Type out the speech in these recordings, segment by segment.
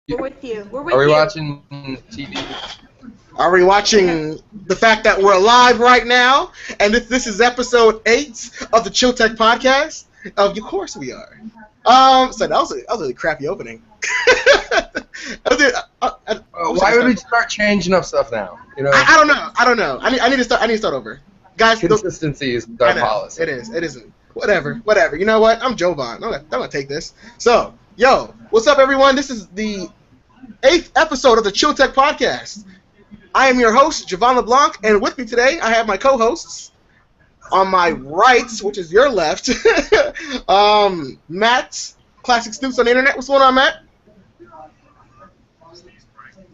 We're with you. We're with Are we you. watching TV? Are we watching the fact that we're live right now? And this is episode 8 of the Chill Tech podcast? Of course we are. So that was a really crappy opening. Why would we start changing up stuff now? You know, I don't know. I need to start over. Guys, consistency is our policy. It is. It isn't. Whatever. You know what? I'm Jovan. I'm gonna take this. So, yo, what's up, everyone? This is the 8th episode of the Chill Tech podcast. I am your host, Jovan LeBlanc, and with me today, I have my co-hosts. On my right, which is your left, Matt, Classic Snoops on the internet. What's going on, Matt?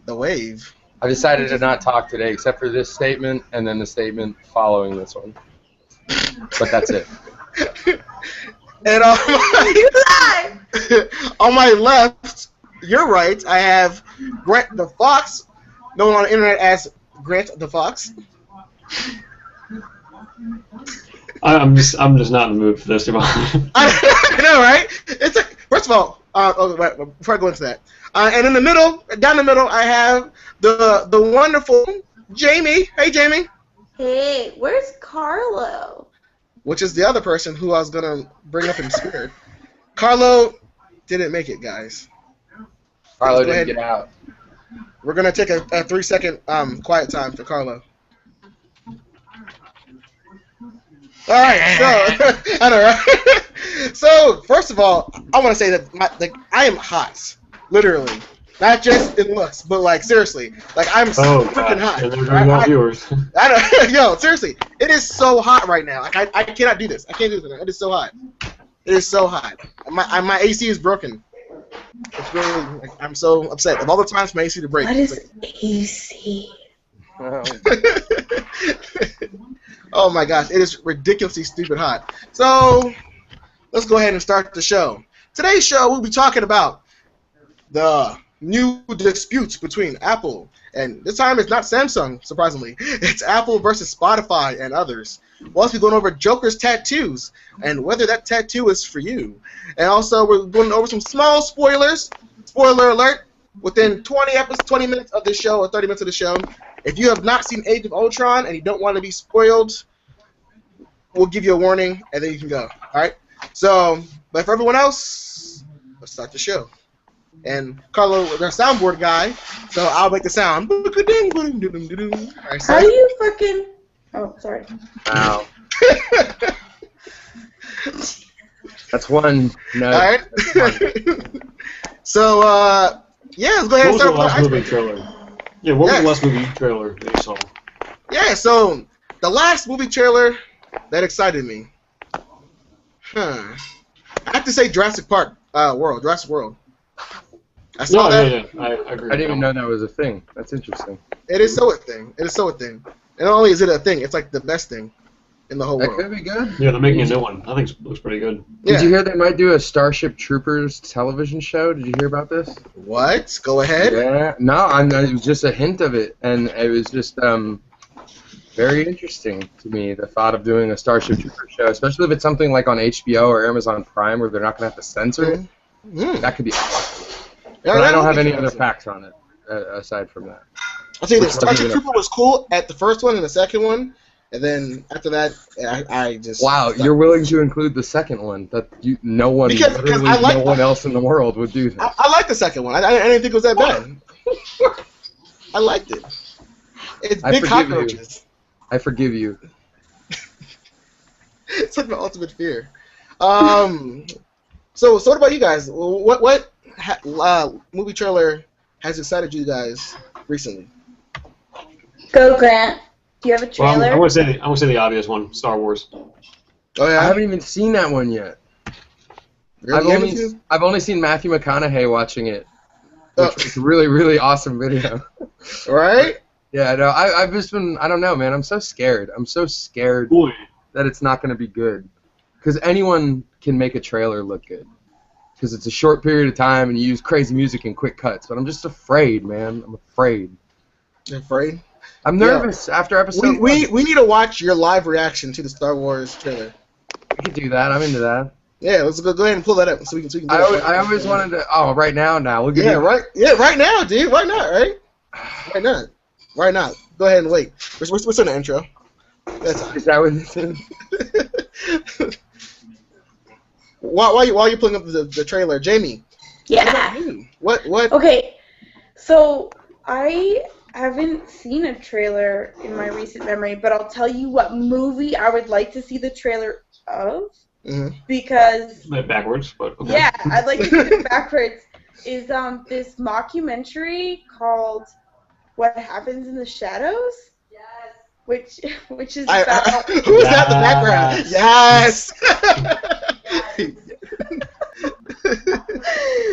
The wave. I decided to not talk today, except for this statement and then the statement following this one. But that's it. And on my left, your right, I have Grant the Fox, known on the internet as Grant the Fox. I'm just not in the mood for this, Javon. I know, right? It's a, first of all, before I go into that, and in the middle, down the middle, I have the wonderful Jamie. Hey, Jamie. Hey, where's Carlo? Which is the other person who I was gonna bring up in spirit. Carlo didn't make it, guys. Carlo didn't get out. We're gonna take a 3-second quiet time for Carlo. All right, so I know, right? So first of all, I want to say that I am hot, literally, not just in looks, but like seriously, like I'm freaking hot. And they're doing all viewers. I know, yo, seriously, it is so hot right now. Like I cannot do this. I can't do this. It is so hot. It is so hot. My AC is broken. It's really, like, I'm so upset. Of all the times my AC to break. What is AC? Oh my gosh, it is ridiculously stupid hot. So, let's go ahead and start the show. Today's show, we'll be talking about the new disputes between Apple, and this time it's not Samsung, surprisingly. It's Apple versus Spotify and others. We'll also be going over Joker's tattoos, and whether that tattoo is for you. And also, we're going over some small spoilers. Spoiler alert, within 20 minutes of the show, or 30 minutes of the show, if you have not seen Age of Ultron and you don't want to be spoiled, we'll give you a warning, and then you can go. All right? So, but for everyone else, let's start the show. And Carlo is our soundboard guy, so I'll make the sound. Right, so. How do you fucking... Oh, sorry. Wow. That's one. No. All right. So, yeah, let's go ahead and start with the last movie trailer. Yeah, what was the last movie trailer that you saw? Yeah, so the last movie trailer that excited me. I have to say Jurassic World. I saw that. Yeah, I agree. I didn't even know that was a thing. That's interesting. It is so a thing. It is so a thing. And not only is it a thing, it's like the best thing in the whole world. That could be good. Yeah, they're making a new one. I think it looks pretty good. Yeah. Did you hear they might do a Starship Troopers television show? Did you hear about this? What? Go ahead. Yeah. No, it was just a hint of it, and it was just very interesting to me, the thought of doing a Starship Troopers show, especially if it's something like on HBO or Amazon Prime where they're not going to have to censor it. Mm. That could be awesome. Yeah, but I don't have would be any other awesome. facts on it, aside from that. I'll tell you this, Which one Starship is it? Trooper was cool at the first one and the second one, and then after that, I just... Wow, you're willing to include the second one. That no one, Because literally I like- no one else in the world would do that. I like the second one. I didn't think it was that bad. I liked it. It's I big forgive you. cockroaches. I forgive you. It's like my ultimate fear. So what about you guys? What movie trailer has excited you guys recently? Go, Grant. Do you have a Well, trailer? I want to say the obvious one, Star Wars. Oh I yeah. haven't even seen that one yet. Really? I've only seen Matthew McConaughey watching it. It's a really, really awesome video. Right? Yeah, no, I've just been, I don't know, man. I'm so scared. I'm so scared Boy. that it's not going to be good. Because anyone can make a trailer look good. Because it's a short period of time and you use crazy music and quick cuts. But I'm just afraid, man. I'm afraid. You're afraid? I'm nervous after episode we need to watch your live reaction to the Star Wars trailer. I could do that. I'm into that. Yeah, let's go ahead and pull that up so we can do I always wanted to. Oh, right now. We'll give Yeah, you. right. Yeah, right now, dude. Why not? Right? Why not? Why not? Go ahead and wait. What's in the intro? That's Is that what this is? while you're pulling up the trailer, Jamie. Yeah. What? Okay, so I haven't seen a trailer in my recent memory, but I'll tell you what movie I would like to see the trailer of, because Backwards, but okay. yeah, I'd like to see it backwards. Is this mockumentary called "What Happens in the Shadows"? Yes. Which is about. Who's that in the background? Yes.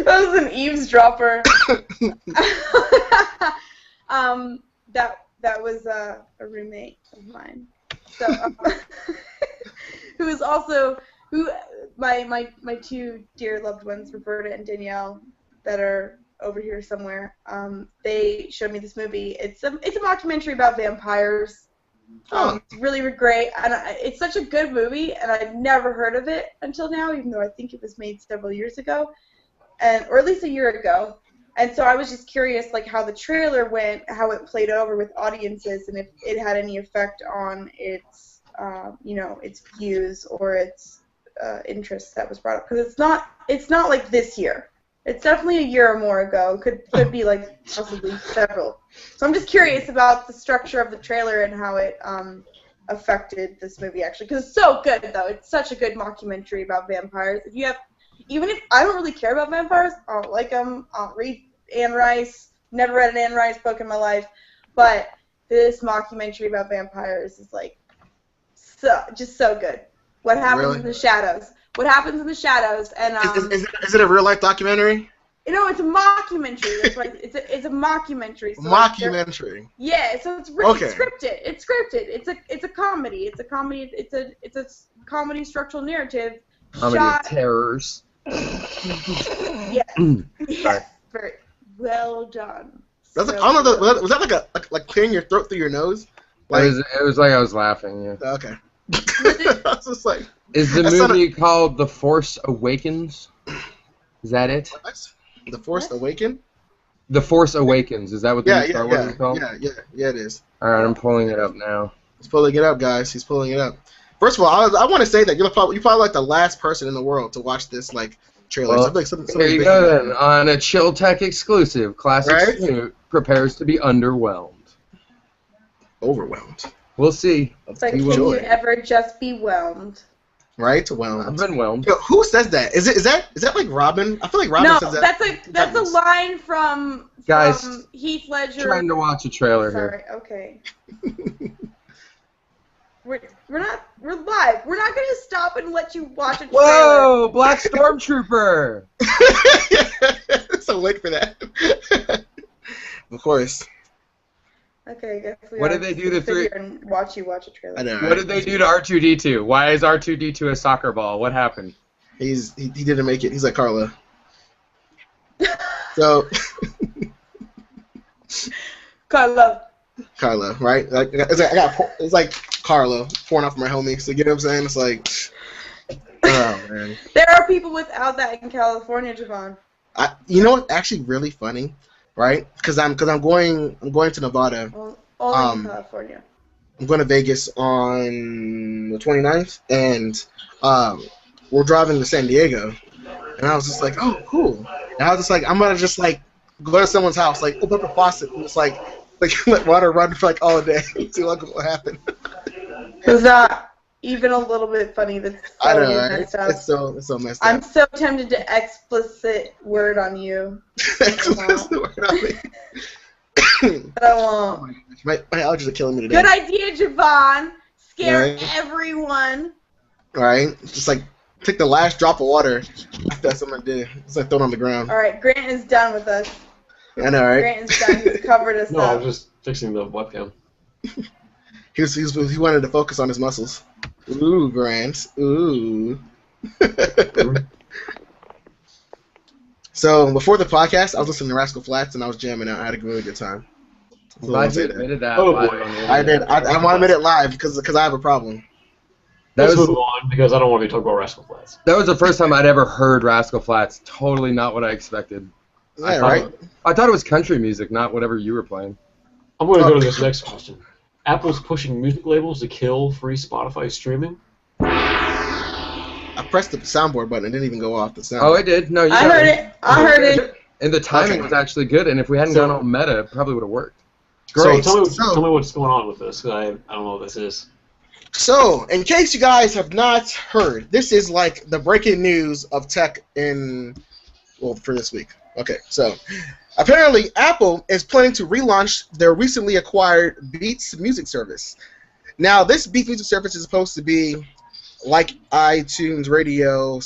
That was an eavesdropper. That was a roommate of mine. So who my two dear loved ones, Roberta and Danielle, that are over here somewhere. They showed me this movie. It's a mockumentary about vampires. It's really great, and it's such a good movie, and I've never heard of it until now, even though I think it was made several years ago, or at least a year ago. And so I was just curious, like, how the trailer went, how it played over with audiences, and if it had any effect on its, its views or its interest that was brought up. Because it's not like this year. It's definitely a year or more ago. Could be like possibly several. So I'm just curious about the structure of the trailer and how it affected this movie actually. Because it's so good though. It's such a good mockumentary about vampires. Even if I don't really care about vampires, I don't like them. I don't read Anne Rice. Never read an Anne Rice book in my life. But this mockumentary about vampires is like just so good. What happens in the shadows? What happens in the shadows? And is it a real life documentary? It's a mockumentary. That's right. It's a mockumentary. So mockumentary. Yeah, so it's scripted. It's scripted. It's a comedy. It's a comedy. It's a comedy structural narrative. Comedy of terrors. Yeah. Yes. Very well done. That's I don't know. Was that like clearing your throat through your nose? Like, it was like I was laughing. Yeah. Okay. I was just like. Is the movie called The Force Awakens? Is that it? What? The Force Awakens? The Force Awakens. Is that what the Star Wars is called? Yeah, it is. All right, I'm pulling it up now. He's pulling it up, guys. He's pulling it up. First of all, I want to say that you're probably like the last person in the world to watch this trailer. Well, here you go then. On a Chill Tech exclusive, Classic Snoot prepares to be underwhelmed. Overwhelmed. We'll see. It's like, can you ever just be whelmed? Right? Whelmed. I've been whelmed. Yo, who says that? Is that like Robin? I feel like Robin says that. No, that's a line from Heath Ledger. Trying to watch a trailer here. Sorry, okay. We're live. We're not gonna stop and let you watch a trailer. Whoa, Black Stormtrooper! So wait for that. Of course. Okay, I guess what did they do to sit here and watch you watch a trailer? I know, right? What did they do to R2-D2? Why is R2-D2 a soccer ball? What happened? He didn't make it. He's like Carla. So. Carla, right? Like it's like Carla pouring off my homie. So you know what I'm saying? It's like, oh man. There are people without that in California, Javon. You know what's actually really funny, right? Because I'm going to Nevada. Only in California. I'm going to Vegas on the 29th, and we're driving to San Diego. And I was just like, oh, cool. And I was just like, I'm gonna just like go to someone's house, like open up a faucet, and just like let water run for like all day. See what will happen. It's not even a little bit funny. That's so I know, right? messed up. It's so messed up. I'm so tempted to explicit word on you. Explicit word on me. But I won't. Oh my allergies are killing me today. Good idea, Javon. Scare everyone. All right, just like take the last drop of water. That's what I did. It's like throw it on the ground. All right, Grant is done with us. I know, right? Grant is done. He's covered us up. No, I was just fixing the webcam. He wanted to focus on his muscles. Ooh, Grant. Ooh. So before the podcast, I was listening to Rascal Flatts and I was jamming out. I had a really good time. I'm glad you admitted that. Oh boy. I did. I want to admit it live because I have a problem. Let's move on because I don't want to be talking about Rascal Flatts. That was the first time I'd ever heard Rascal Flatts. Totally not what I expected. Yeah, right? I thought it was country music, not whatever you were playing. I'm going to go to this next question. Apple's pushing music labels to kill free Spotify streaming. I pressed the soundboard button. It didn't even go off the sound. Oh, it did. No, I heard it. I heard it. And the timing was actually good. And if we hadn't gone all meta, it probably would have worked. Great. So tell me what's going on with this. Cause I don't know what this is. So, in case you guys have not heard, this is like the breaking news of tech for this week. Okay, so apparently Apple is planning to relaunch their recently acquired Beats music service. Now, this Beats music service is supposed to be like iTunes Radio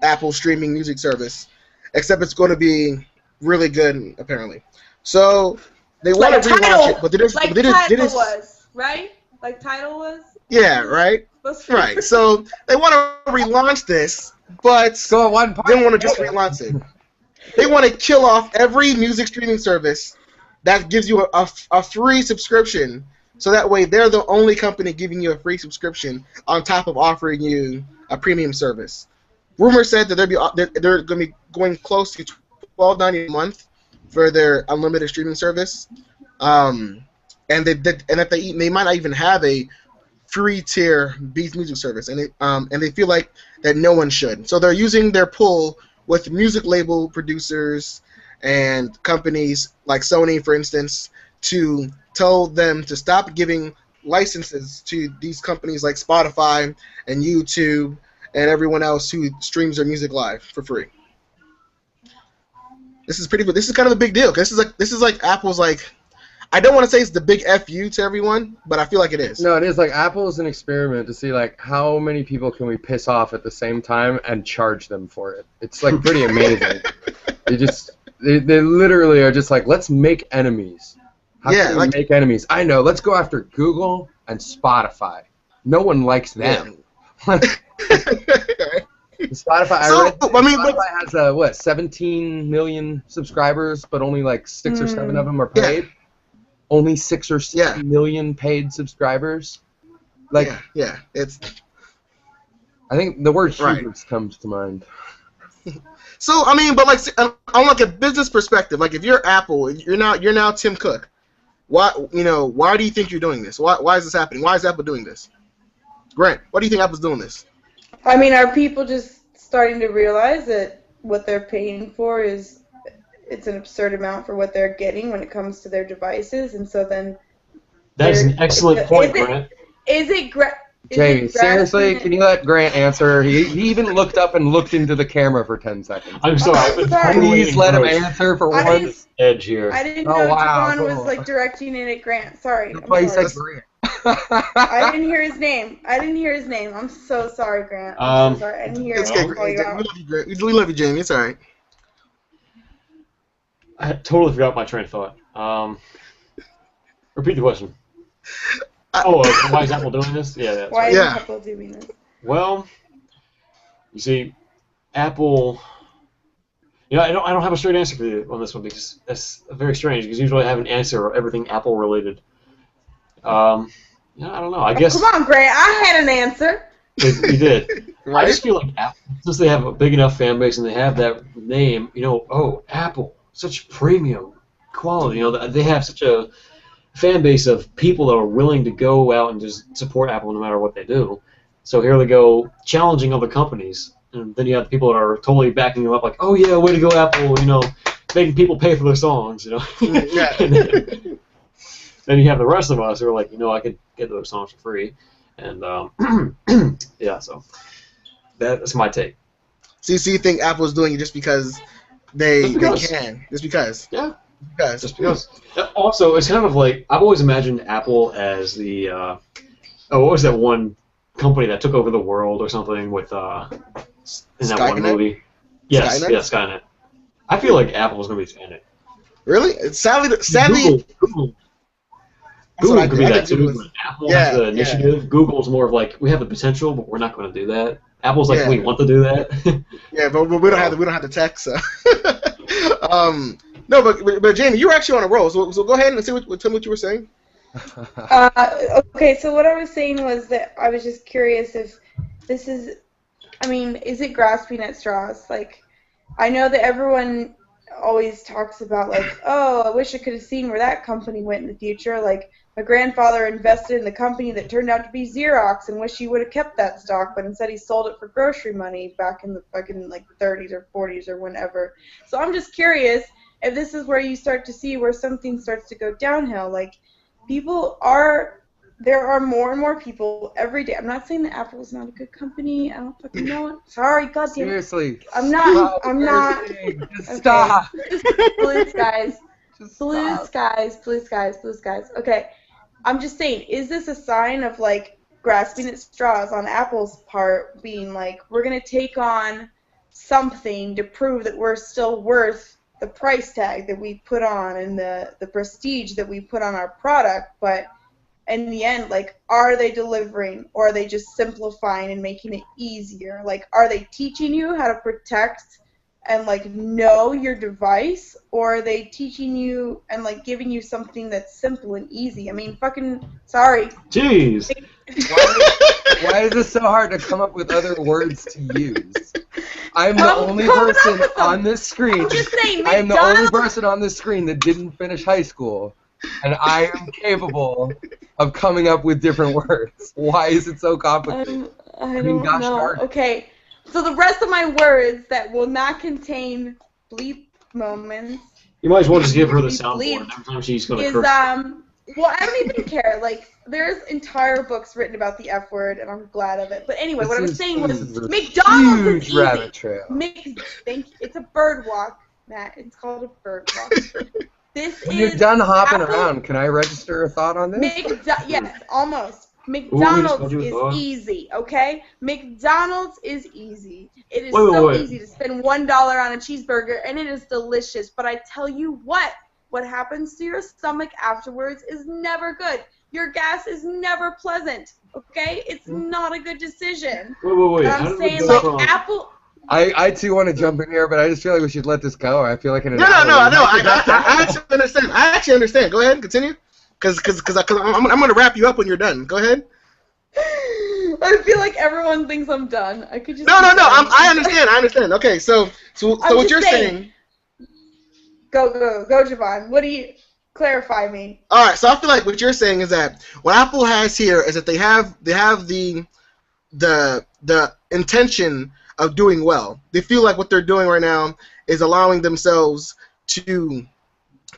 / Apple streaming music service, except it's going to be really good, apparently. So, they want to relaunch it, but they just... Tidal was, right? Like Tidal was? Yeah, right? Right. So they want to relaunch this, but they don't want to just relaunch it. They want to kill off every music streaming service that gives you a free subscription, so that way they're the only company giving you a free subscription on top of offering you a premium service. Rumors said that they're going to be going close to $12.90 a month for their unlimited streaming service. And that they might not even have a free tier Beats music service, and they feel like that no one should. So they're using their pull with music label producers and companies like Sony, for instance, to tell them to stop giving licenses to these companies like Spotify and YouTube and everyone else who streams their music live for free. This is pretty. This is kind of a big deal. This is like Apple's like. I don't want to say it's the big FU to everyone, but I feel like it is. No, it is. Like, Apple is an experiment to see, like, how many people can we piss off at the same time and charge them for it. It's, like, pretty amazing. They literally are just like, let's make enemies. How can we make enemies? I know. Let's go after Google and Spotify. No one likes them. Yeah. Spotify has 17 million subscribers, but only like 6 or 7 of them are paid. Yeah. Only 6 or 7 million paid subscribers. Like, it's. I think the word hubris comes to mind. So I mean, but like on like a business perspective, like if you're Apple, you're now Tim Cook. Why do you think you're doing this? Why is this happening? Why is Apple doing this? Grant, why do you think Apple's doing this? I mean, are people just starting to realize that what they're paying for it's an absurd amount for what they're getting when it comes to their devices, and so then... That is an excellent point, Grant. Jamie, seriously, can you let Grant answer? He even looked up and looked into the camera for 10 seconds. I'm sorry. Please let him answer for one edge here. I didn't know Javon was like directing it at Grant. Sorry. He said Grant. I didn't hear his name. I'm so sorry, Grant. I'm so sorry. I didn't hear him call you out. We love you, Jamie. It's all right. I totally forgot my train of thought. Repeat the question. Why is Apple doing this? Yeah, that's why is Apple doing this? Well, you see, Apple. I don't have a straight answer for you on this one because that's very strange. Because usually I have an answer of everything Apple related. I don't know. I guess. Come on, Grant. I had an answer. You did. Right? I just feel like Apple, since they have a big enough fan base and they have that name, Apple, such premium quality. They have such a fan base of people that are willing to go out and just support Apple no matter what they do. So here they go, challenging other companies, and then you have the people that are totally backing them up, like, oh yeah, way to go, Apple, making people pay for their songs, Yeah. Then you have the rest of us who are like, I could get those songs for free, and yeah, so that's my take. So you think Apple's doing it just because they can? Just because? Yeah. Just because. Also, it's kind of like I've always imagined Apple as the what was that one company that took over the world or something with in that one movie? Yes, Skynet? Skynet. I feel like Apple's gonna be in it. Really? Sadly, Google could be that too. Apple has the initiative. Google's more of like we have the potential, but we're not going to do that. Apple's like we want to do that. Yeah, but we don't have the tech. So. No, but Jamie, you were actually on a roll. So go ahead and tell me what you were saying. Okay, so what I was saying was that I was just curious if this is, I mean, is it grasping at straws? Like, I know that everyone always talks about, like, oh, I wish I could have seen where that company went in the future. Like, my grandfather invested in the company that turned out to be Xerox and wish he would have kept that stock, but instead he sold it for grocery money back in the fucking, like, 30s or 40s or whenever. So I'm just curious if this is where you start to see where something starts to go downhill. Like, people are there are more and more people every day. I'm not saying that Apple is not a good company. I don't fucking know it. Sorry, goddamn it. Seriously. I'm not. Stop I'm not. cursing. Just Okay. stop. Just blue skies. Just Blue stop. skies. Blue skies. Blue skies. Okay. I'm just saying, is this a sign of like grasping at straws on Apple's part, being like, we're gonna take on something to prove that we're still worth the price tag that we put on and the prestige that we put on our product, but in the end, like, are they delivering or are they just simplifying and making it easier? Like, are they teaching you how to protect and, like, know your device, or are they teaching you and, like, giving you something that's simple and easy? I mean, fucking, sorry. Jeez. Why is it so hard to come up with other words to use? I'm the Come only up person with them. on this screen. I'm just saying, I am the only McDonald's. person on this screen that didn't finish high school, and I am capable of coming up with different words. Why is it so complicated? I mean, don't gosh know. darn it. Okay, so the rest of my words that will not contain bleep moments You might as well just give her the Be soundboard bleeped and every time she's going to is curse. well, I don't even care. Like, there's entire books written about the F word, and I'm glad of it. But anyway, what I was saying This was is a McDonald's is huge easy. rabbit trail. Thank you. It's a bird walk, Matt. It's called a bird walk. This When is you're done hopping Apple- around, can I register a thought on this? Yes, almost. Ooh, we just McDonald's told you a is thought. easy, okay? McDonald's is easy. It is Wait. so easy to spend $1 on a cheeseburger, and it is delicious. But I tell you what happens to your stomach afterwards is never good. Your gas is never pleasant, okay? It's not a good decision. Wait. And How I'm did we saying, go like, from... Apple... I too want to jump in here, but I just feel like we should let this go. I feel like in an No. hour we might get I back to actually understand. I actually understand. Go ahead, continue. Because I'm going to wrap you up when you're done. Go ahead. I feel like everyone thinks I'm done. I could just... No. I understand. Okay, so I'm what just you're saying. Go, Javon. What do you... Clarify me. All right, so I feel like what you're saying is that what Apple has here is that they have the intention of doing well. They feel like what they're doing right now is allowing themselves to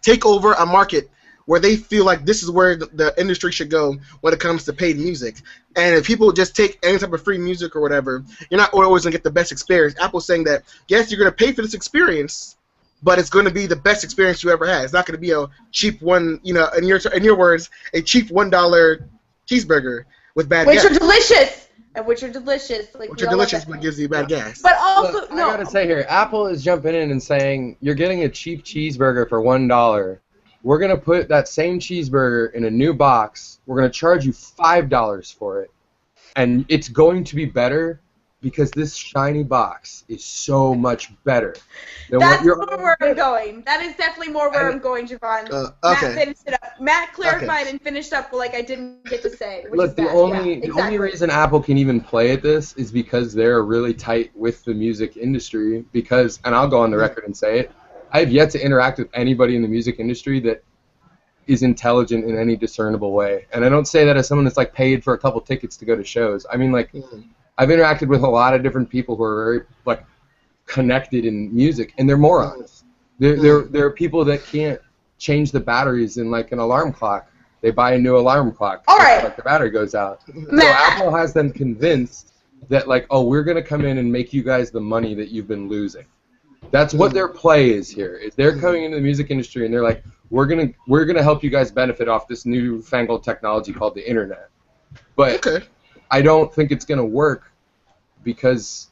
take over a market where they feel like this is where the industry should go when it comes to paid music. And if people just take any type of free music or whatever, you're not always going to get the best experience. Apple's saying that, yes, you're going to pay for this experience, but it's going to be the best experience you ever had. It's not going to be a cheap one, in your words, a cheap $1 cheeseburger with bad gas. Which are delicious. And which are delicious. Like, Which are delicious, but gives you bad gas. But also, Look, no. I gotta say here, Apple is jumping in and saying you're getting a cheap cheeseburger for $1. We're gonna put that same cheeseburger in a new box. We're gonna charge you $5 for it, and it's going to be better because this shiny box is so much better than That's what you're. more where I'm going. That is definitely more where I'm going, Javon. Matt Okay. finished it up. Matt clarified and finished up like I didn't get to say. Which Look, is the bad. only exactly. reason Apple can even play at this is because they're really tight with the music industry. Because, and I'll go on the record and say it, I have yet to interact with anybody in the music industry that is intelligent in any discernible way. And I don't say that as someone that's like paid for a couple tickets to go to shows. I mean, like, I've interacted with a lot of different people who are very like connected in music, and they're morons. They're people that can't change the batteries in like an alarm clock. They buy a new alarm clock. All right. Like the battery goes out. So Matt. Apple has them convinced that like, oh, we're gonna come in and make you guys the money that you've been losing. That's what their play is here. Is they're coming into the music industry and they're like, we're gonna help you guys benefit off this newfangled technology called the internet. But Okay. I don't think it's gonna work because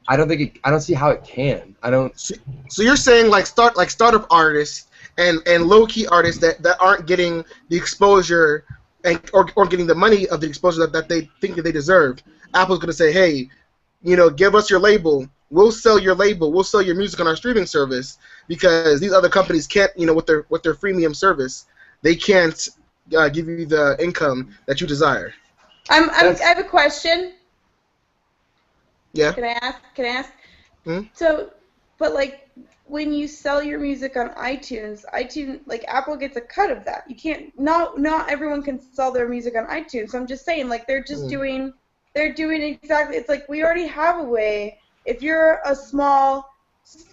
I don't see how it can. I don't. So you're saying like startup artists and low key artists that aren't getting the exposure or getting the money of the exposure that they think that they deserve. Apple's gonna say, hey, give us your label. We'll sell your label. We'll sell your music on our streaming service because these other companies can't, with their freemium service, they can't give you the income that you desire. I have a question. Yeah. Can I ask? Hmm? So, but like when you sell your music on iTunes, like Apple gets a cut of that. You can't. Not everyone can sell their music on iTunes. So I'm just saying, like they're doing exactly. It's like we already have a way. If you're a small,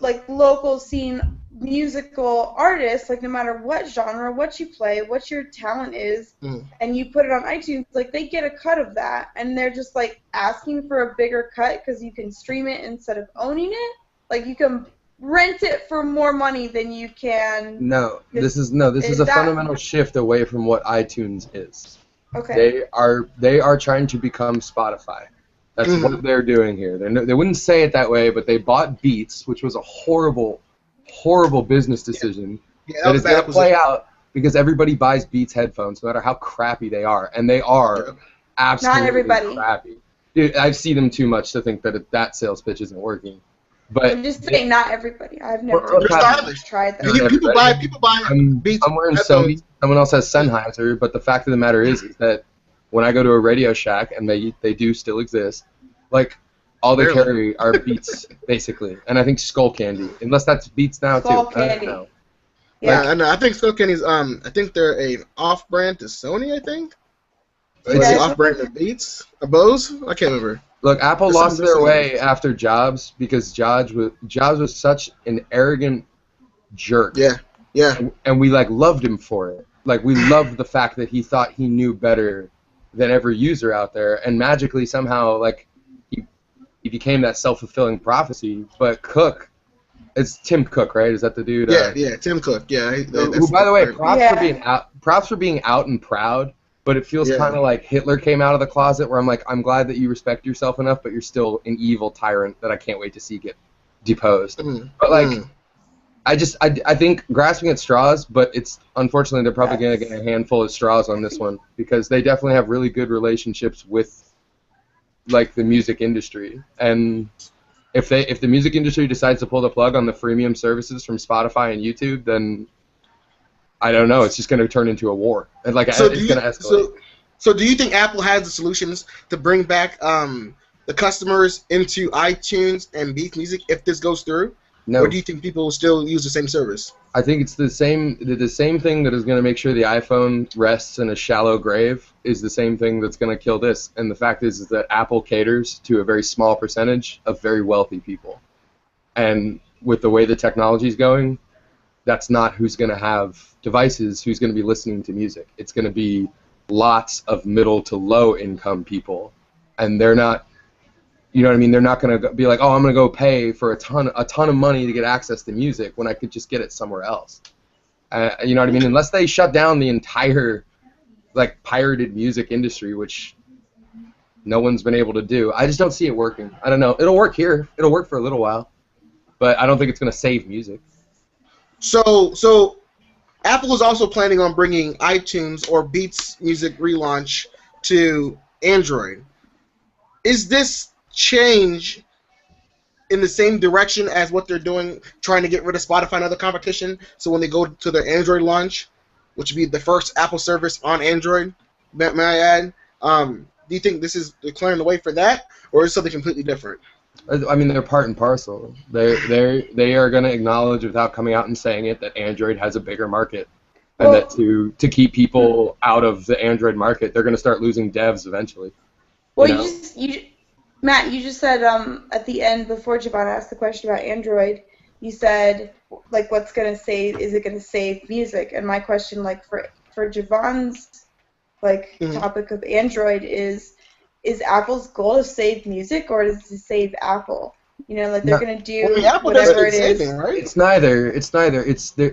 like local scene musical artist, like no matter what genre, what you play, what your talent is, and you put it on iTunes, like they get a cut of that, and they're just like asking for a bigger cut because you can stream it instead of owning it. Like you can rent it for more money than you can. No, this is a fundamental shift away from what iTunes is. Okay. They are trying to become Spotify. That's what they're doing here. They wouldn't say it that way, but they bought Beats, which was a horrible, horrible business decision that is going to play out because everybody buys Beats headphones, no matter how crappy they are, and they are absolutely not everybody. Crappy. Dude, I've seen them too much to think that that sales pitch isn't working. But I'm just saying, not everybody. I've never tried that. People buy Beats. I'm wearing Sony. Someone else has Sennheiser, but the fact of the matter is that when I go to a Radio Shack, and they do still exist, like all they carry are Beats basically, and I think Skull Candy, unless that's Beats now Skull too. Candy. Yeah, and I think Skull Candy's I think they're an off-brand to Sony. I think it's an off-brand to Beats or Bose. I can't remember. Look, Apple lost their way after Jobs because Jobs was such an arrogant jerk. Yeah. And we loved him for it. Like we loved the fact that he thought he knew better than every user out there, and magically somehow like he became that self-fulfilling prophecy. But Cook, it's Tim Cook, right? Is that the dude? Yeah, Tim Cook. Yeah. Who, by the way, props for being out and proud. But it feels kind of like Hitler came out of the closet, where I'm like, I'm glad that you respect yourself enough, but you're still an evil tyrant that I can't wait to see get deposed. But like, I think grasping at straws, but it's unfortunately they're probably going to get a handful of straws on this one because they definitely have really good relationships with like the music industry, and if the music industry decides to pull the plug on the freemium services from Spotify and YouTube, then I don't know. It's just going to turn into a war, and like it's going to escalate. So do you think Apple has the solutions to bring back the customers into iTunes and Beats Music if this goes through? No. Or do you think people will still use the same service? I think it's the same thing that is going to make sure the iPhone rests in a shallow grave is the same thing that's going to kill this. And the fact is that Apple caters to a very small percentage of very wealthy people, and with the way the technology is going, that's not who's going to have devices, who's going to be listening to music. It's going to be lots of middle to low income people, and they're not, you know what I mean? They're not going to be like, oh, I'm going to go pay for a ton of money to get access to music when I could just get it somewhere else. You know what I mean? Unless they shut down the entire like pirated music industry, which no one's been able to do. I just don't see it working. I don't know. It'll work here. It'll work for a little while, but I don't think it's going to save music. So Apple is also planning on bringing iTunes or Beats Music relaunch to Android. Is this change in the same direction as what they're doing, trying to get rid of Spotify and other competition? So when they go to their Android launch, which would be the first Apple service on Android, may I add, do you think this is clearing the way for that, or is it something completely different? I mean, they're part and parcel. They are going to acknowledge without coming out and saying it that Android has a bigger market, and that to keep people out of the Android market, they're going to start losing devs eventually. Well, Matt, you just said at the end before Javon asked the question about Android, you said like what's going to save? Is it going to save music? And my question, like for Javon's like topic of Android is Apple's goal to save music, or is it to save Apple? You know, like they're going to do whatever it is. Saving, right? It's neither.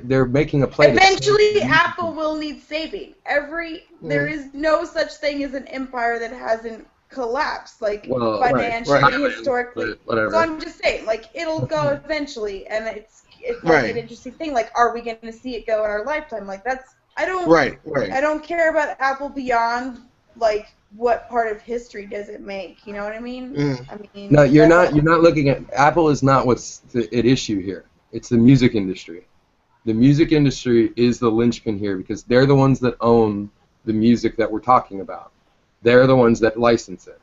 They're making a play. Eventually, Apple will need saving. There is no such thing as an empire that hasn't collapsed, like financially, historically. Whatever. So I'm just saying, like it'll go eventually, and it's like an interesting thing. Like, are we going to see it go in our lifetime? Like I don't care about Apple beyond like what part of history does it make? You know what I mean? I mean, no, you're not looking at Apple is not what's at issue here. It's the music industry. The music industry is the linchpin here because they're the ones that own the music that we're talking about. They're the ones that license it.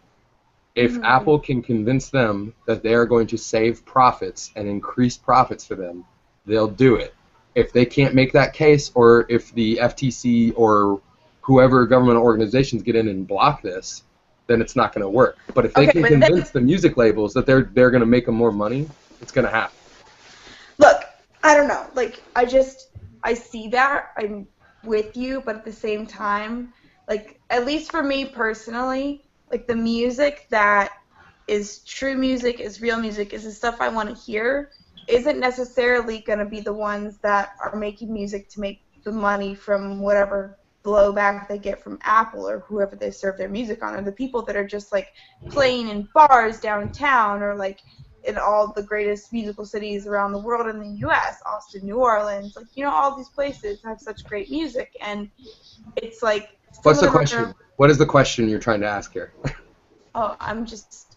If Apple can convince them that they are going to save profits and increase profits for them, they'll do it. If they can't make that case, or if the FTC or whoever government organizations get in and block this, then it's not going to work. But if they can convince the music labels that they're going to make them more money, it's going to happen. Look, I don't know. Like, I see that. I'm with you, but at the same time, like, at least for me personally, like, the music that is true music, is real music, is the stuff I want to hear, isn't necessarily going to be the ones that are making music to make the money from whatever blowback they get from Apple or whoever they serve their music on, or the people that are just, like, playing in bars downtown, or, like, in all the greatest musical cities around the world in the U.S., Austin, New Orleans, like, you know, all these places have such great music, and it's like... What's the question? What is the question you're trying to ask here? Oh, I'm just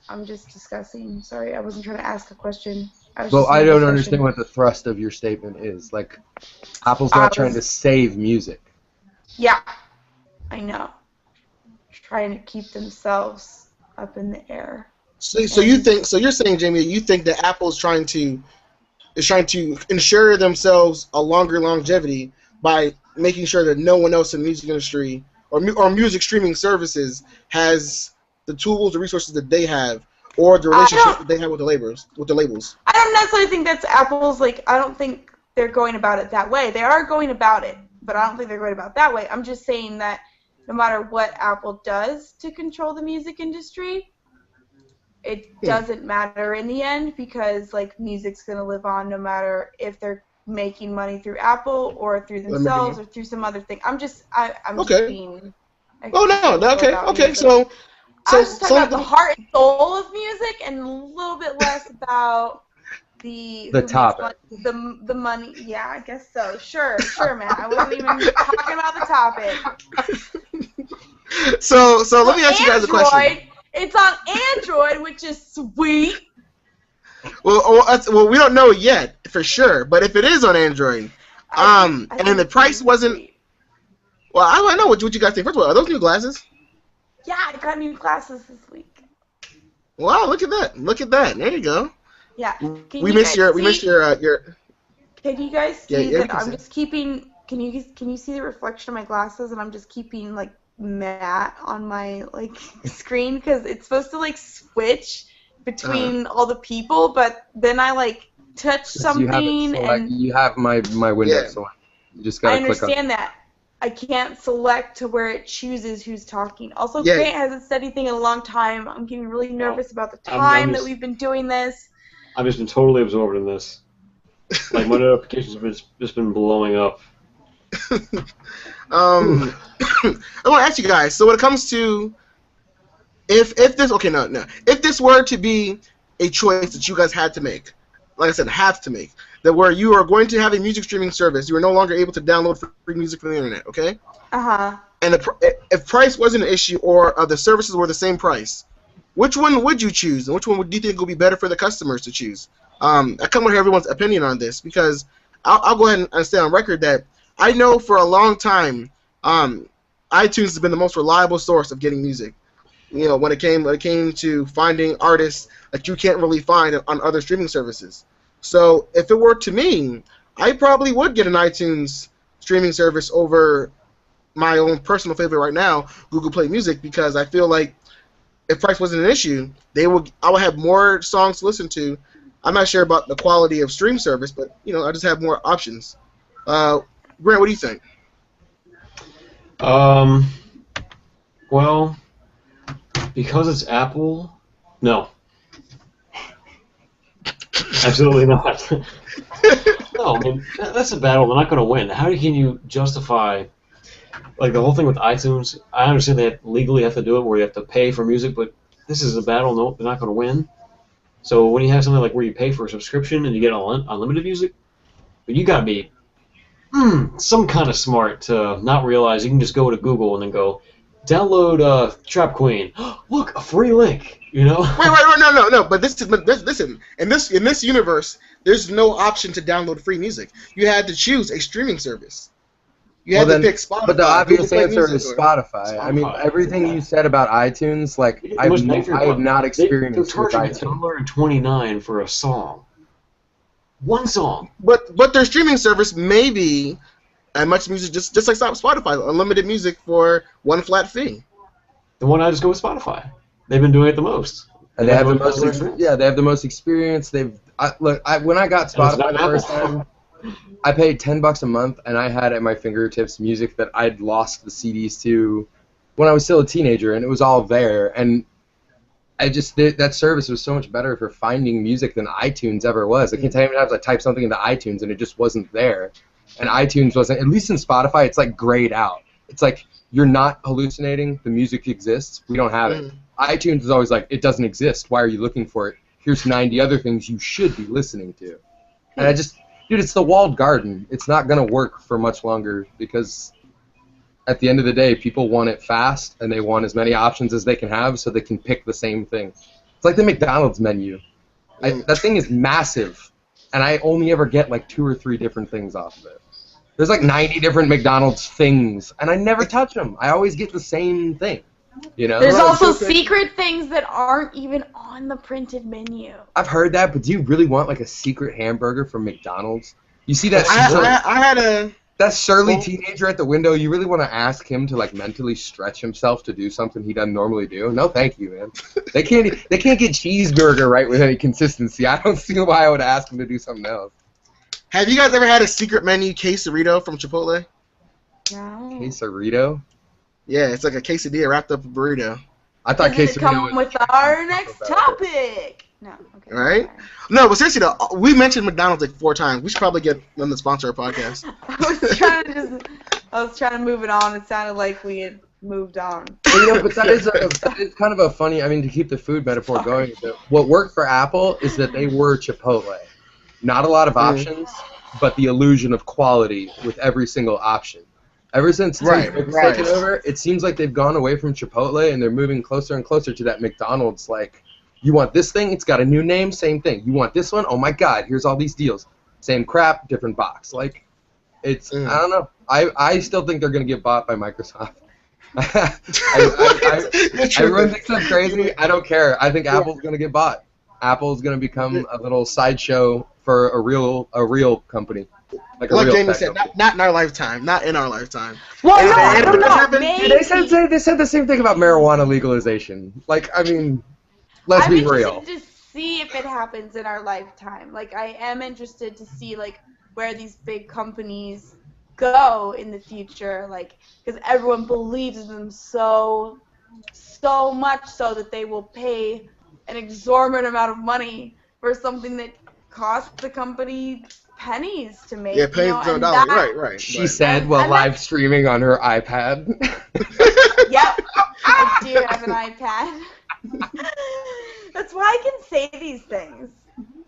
discussing. Sorry, I wasn't trying to ask a question. Well, I don't understand what the thrust of your statement is. Like, Apple's not trying to save music. Yeah, I know. Trying to keep themselves up in the air. So you think? So you're saying, Jamie, you think that Apple is trying to ensure themselves a longer longevity by making sure that no one else in the music industry or music streaming services has the tools, the resources that they have, or the relationship that they have with the labels. I don't necessarily think that's Apple's. Like, I don't think they're going about it that way. They are going about it, but I don't think they're going about it that way. I'm just saying that no matter what Apple does to control the music industry, it doesn't matter in the end, because, like, music's going to live on no matter if they're making money through Apple or through themselves or through some other thing. I'm just being... Okay. So I was just talking about the heart and soul of music, and a little bit less about the topic. The money. Yeah, I guess so. Sure, man. I wasn't even talking about the topic. So let me ask you guys a question. It's on Android, which is sweet. Well, we don't know yet for sure, but if it is on Android, and then the price wasn't. Well, I know what you guys think. First of all, are those new glasses? Yeah, I got new glasses this week. Wow, look at that! There you go. Yeah. We missed your. Can you guys see that I'm just keeping? Can you see the reflection of my glasses, and I'm just keeping, like, matte on my, like, screen, because it's supposed to, like, switch between all the people, but then I, like, touch something and you have my window, so you just gotta click on. I understand that. I can't select to where it chooses who's talking. Also, Grant hasn't said anything in a long time. I'm getting really nervous about the time that we've been doing this. I've just been totally absorbed in this. Like, my notifications have just been blowing up. I want to ask you guys. So when it comes to if this were to be a choice that you guys had to make, like I said, have to make, that where you are going to have a music streaming service, you are no longer able to download free music from the internet, okay? And if price wasn't an issue, or the services were the same price, which one would you choose, and which one do you think would be better for the customers to choose? I come to hear everyone's opinion on this, because I'll go ahead and stay on record that I know for a long time iTunes has been the most reliable source of getting music. You know, when it came to finding artists that you can't really find on other streaming services. So if it were to me, I probably would get an iTunes streaming service over my own personal favorite right now, Google Play Music, because I feel like if price wasn't an issue, I would have more songs to listen to. I'm not sure about the quality of stream service, but I just have more options. Grant, what do you think? Well, because it's Apple, no. Absolutely not. No, I mean, that's a battle. They're not going to win. How can you justify, like, the whole thing with iTunes? I understand they legally have to do it where you have to pay for music, but this is a battle. No, they're not going to win. So when you have something like where you pay for a subscription and you get unlimited music, you got to be some kind of smart to not realize you can just go to Google and then go, download Trap Queen. Look, a free link. Wait, no. But listen. In this universe, there's no option to download free music. You had to choose a streaming service. You had to pick Spotify. But the obvious Google Play answer Music is or- Spotify. I mean, everything you said about iTunes, like I have not experienced They're with charging iTunes. $1.29 for a song. One song. But their streaming service may be much music, just like Spotify, unlimited music for one flat fee. The one I just go with Spotify. They've been doing it the most. And they have the most. They have the most experience. When I got Spotify the first time, I paid $10 a month, and I had at my fingertips music that I'd lost the CDs to when I was still a teenager, and it was all there. And that service was so much better for finding music than iTunes ever was. I can't tell you how many times I typed something into iTunes and it just wasn't there. And iTunes wasn't, at least in Spotify, it's like grayed out. It's like you're not hallucinating. The music exists. We don't have it. iTunes is always like, it doesn't exist. Why are you looking for it? Here's 90 other things you should be listening to. And dude, it's the walled garden. It's not going to work for much longer because at the end of the day, people want it fast and they want as many options as they can have so they can pick the same thing. It's like the McDonald's menu. That thing is massive, and I only ever get like 2 or 3 different things off of it. There's like 90 different McDonald's things, and I never touch them. I always get the same thing. You know? There's also secret things that aren't even on the printed menu. I've heard that, but do you really want like a secret hamburger from McDonald's? You see that? I had a... That surly teenager at the window, you really want to ask him to like mentally stretch himself to do something he doesn't normally do? No, thank you, man. They can't get cheeseburger right with any consistency. I don't see why I would ask him to do something else. Have you guys ever had a secret menu quesarito from Chipotle? No. Quesarito? Yeah, it's like a quesadilla wrapped up a burrito. I thought Does it quesarito come with our next topic? No. Okay. Right? No, but seriously though, we mentioned McDonald's like 4 times. We should probably get them to sponsor our podcast. I was trying to move it on. It sounded like we had moved on. Well, but that is kind of a funny. I mean, to keep the food metaphor going, what worked for Apple is that they were Chipotle. Not a lot of options, but the illusion of quality with every single option. Ever since Tim Cook's taken over, it seems like they've gone away from Chipotle and they're moving closer and closer to that McDonald's. Like, you want this thing? It's got a new name, same thing. You want this one? Oh my God! Here's all these deals. Same crap, different box. Like, it's I don't know. I still think they're gonna get bought by Microsoft. Everyone thinks I'm crazy. I don't care. I think Apple's gonna get bought. Apple's gonna become a little sideshow for a real company. Like Jamie said, not in our lifetime. Not in our lifetime. Well, I don't know. Maybe. They said the same thing about marijuana legalization. Like, I mean, let's be real. I'm interested to see if it happens in our lifetime. Like, I am interested to see, like, where these big companies go in the future. Like, because everyone believes in them so much so that they will pay an exorbitant amount of money for something that costs the company pennies to make. Yeah, pennies to a dollar. Right. She said while live streaming on her iPad. Yep, I do have an iPad. That's why I can say these things,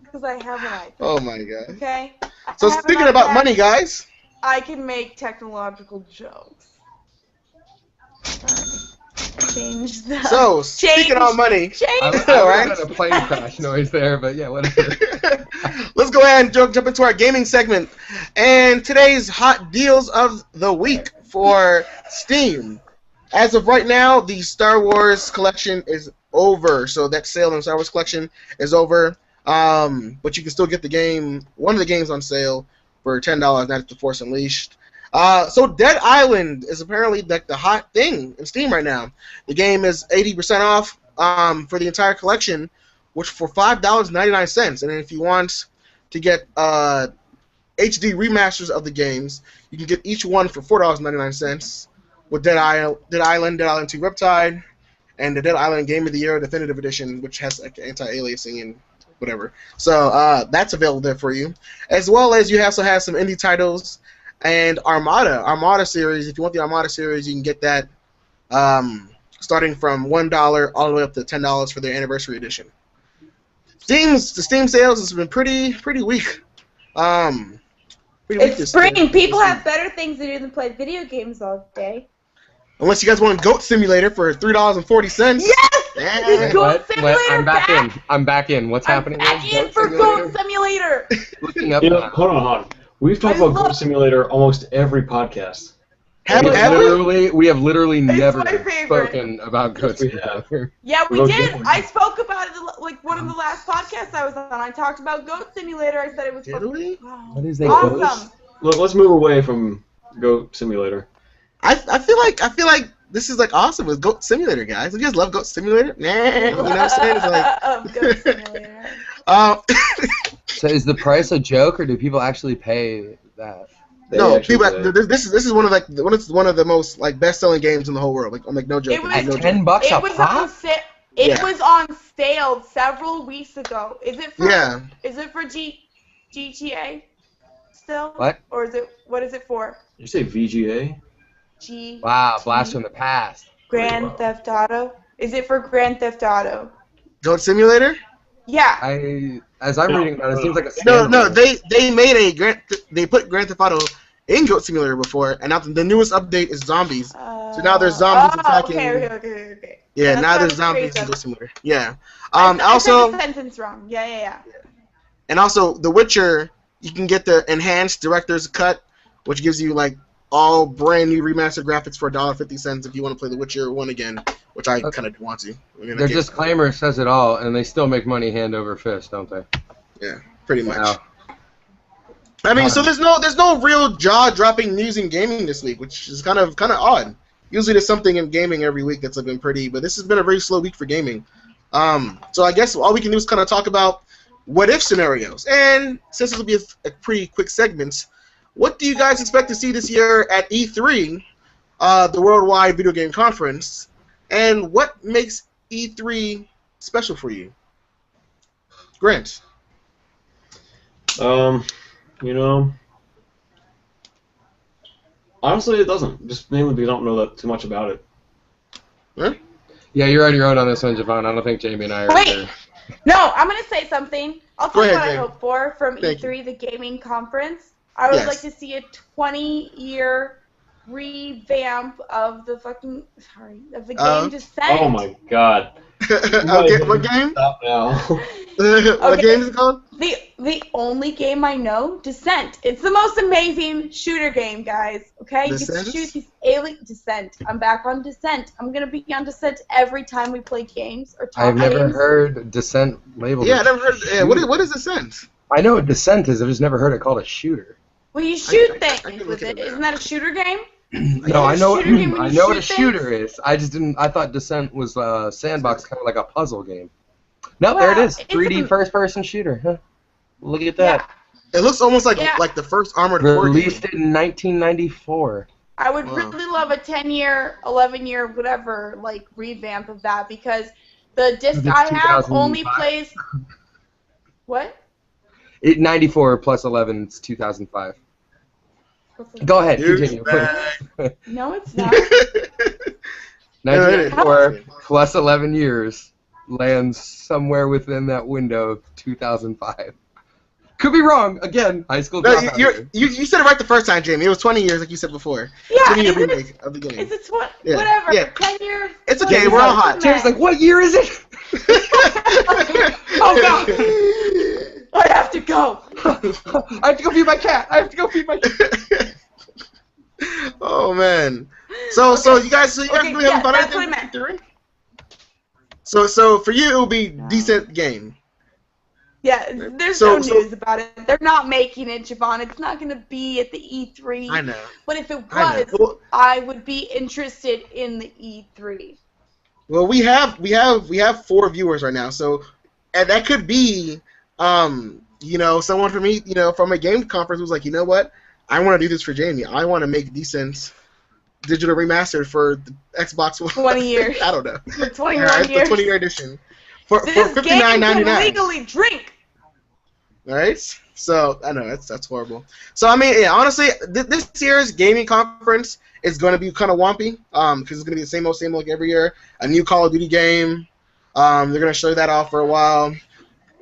because I have an iPad. Oh my God. Okay. So speaking about money, guys, I can make technological jokes. Change the. So speaking of money, I was a plane crash noise there, but yeah, whatever. Let's go ahead and jump into our gaming segment. And today's hot deals of the week for Steam. As of right now, the Star Wars collection is over. So that sale on the Star Wars collection is over. But you can still get the game, one of the games on sale for $10. That's The Force Unleashed. So Dead Island is apparently like the hot thing in Steam right now. The game is 80% off for the entire collection, which for $5.99. And if you want to get HD remasters of the games, you can get each one for $4.99 with Dead Island, Dead Island 2 Riptide, and the Dead Island Game of the Year Definitive Edition, which has like anti-aliasing and whatever. So that's available there for you. As well as you also have some indie titles and Armada series. If you want the Armada series, you can get that starting from $1 all the way up to $10 for their anniversary edition. The Steam sales has been pretty weak. It's spring. People have better things to do than play video games all day. Unless you guys want Goat Simulator for $3.40. Yes! Goat Simulator I'm back in. What's happening? Back in for Goat Simulator. Looking up. Hold on. We've talked about Goat Simulator almost every podcast. Have we have ever? literally never my favorite. spoken about Goat Yes, we have. Simulator. Yeah, we Goat did. Simulator. I spoke about it like one of the last podcasts I was on. I talked about Goat Simulator. I said it was Did we? wow. What is that? Awesome. Look, let's move away from Goat Simulator. I feel like this is like awesome with Goat Simulator, guys. You guys love Goat Simulator? Nah, you know what I'm saying? It's like, Goat Simulator. So is the price a joke, or do people actually pay that? no, actually people. play. This is one of the most like best-selling games in the whole world. Like I'm like no joke. It was- At no $10 joke. a It was on pop? sale. Yeah. Was on sale several weeks ago. Is it for? Yeah. Is it for GTA still? What? Or is it? What is it for? Did you say VGA? Wow, blast from the past. Grand Wow. Theft Auto. Is it for Grand Theft Auto? Goat Simulator? Yeah. As I'm reading about it, seems like a No, scandal. they made they put Grand Theft Auto in Goat Simulator before, and now the newest update is zombies. So now there's zombies attacking. Okay. Yeah, That's now what there's I was zombies afraid in of. Goat Simulator. Yeah. I said Also, the sentence wrong. Yeah. and also The Witcher, you can get the enhanced director's cut, which gives you like all brand new remastered graphics for $1.50 if you want to play The Witcher 1 again, which I kind of want to. I mean, I Their can't- disclaimer says it all, and they still make money hand over fist, don't they? Yeah, pretty much. Wow. I mean, so there's no real jaw-dropping news in gaming this week, which is kind of odd. Usually there's something in gaming every week that's been pretty, but this has been a very slow week for gaming. So I guess all we can do is kind of talk about what-if scenarios. And since this will be a pretty quick segment, what do you guys expect to see this year at E3, the Worldwide Video Game Conference, and what makes E3 special for you? Grant. You know, honestly, it doesn't. Just mainly because I don't know that too much about it. Huh? Yeah, you're on your own on this one, Javon. I don't think Jamie and I are Wait. either. No, I'm gonna say something. I'll Go tell you ahead, what I Jane. hope for from Thank E3, the gaming conference. I would Yes. like to see a 20-year revamp of the game Descent. Oh my god. Okay, what game? Stop now. What Okay. game is it called? The only game I know, Descent. It's the most amazing shooter game, guys. Okay, you get Descent? to shoot these alien Descent. I'm back on Descent. I'm gonna be on Descent every time we play games or talk I've never games. heard Descent labeled. Yeah, I as never heard. Yeah, shooter. what is Descent? I know what Descent is. I've just never heard it called a shooter. Well, you shoot I things can with look it it. up Isn't that a shooter game? No, I know. shooter game when I you know what a shoot shooter things? is. I just didn't. I thought Descent was a sandbox, kind of like a puzzle game. No, there it Well, is. it's 3D a- first-person shooter. Huh. Look at that. It looks almost like Yeah. the first Armored Core game. Released in 1994. I would Wow. really love a 10-year, 11-year, whatever, like revamp of that because the disc It's I have only 2005. plays. What? 94 plus 11 is 2005. Go ahead, continue. Douchebag. No, it's not. 1994 plus 11 years lands somewhere within that window of 2005. Could be wrong. Again, high school No, dropout. you said it right the first time, Jamie. It was 20 years, like you said before. Yeah, 20-year is it- remake of the game. It's a Yeah, whatever. yeah. 10-year. It's okay, we're all hot. James like, what year is it? Oh god! I have to go. I have to go feed my cat. I have to go feed my cat. Oh man. So you guys really yeah, haven't fun that's anything what I with E3? So for you it will be decent game. Yeah, there's So- no news about it. They're not making it, Javon. It's not going to be at the E3. I know. But if it I know. was, Well- I would be interested in the E3. Well, we have 4 viewers right now, so and that could be, someone from me, from a game conference who's like, you know what, I want to do this for Jamie. I want to make decent digital remastered for the Xbox One. 20 years. I don't know. For 21 Alright, the years. 20-year edition for This game can $59.99. legally drink. All right, so I know that's horrible. So I mean, yeah, honestly, this year's gaming conference is going to be kind of wumpy, because it's going to be the same old like every year. A new Call of Duty game. They're going to show that off for a while.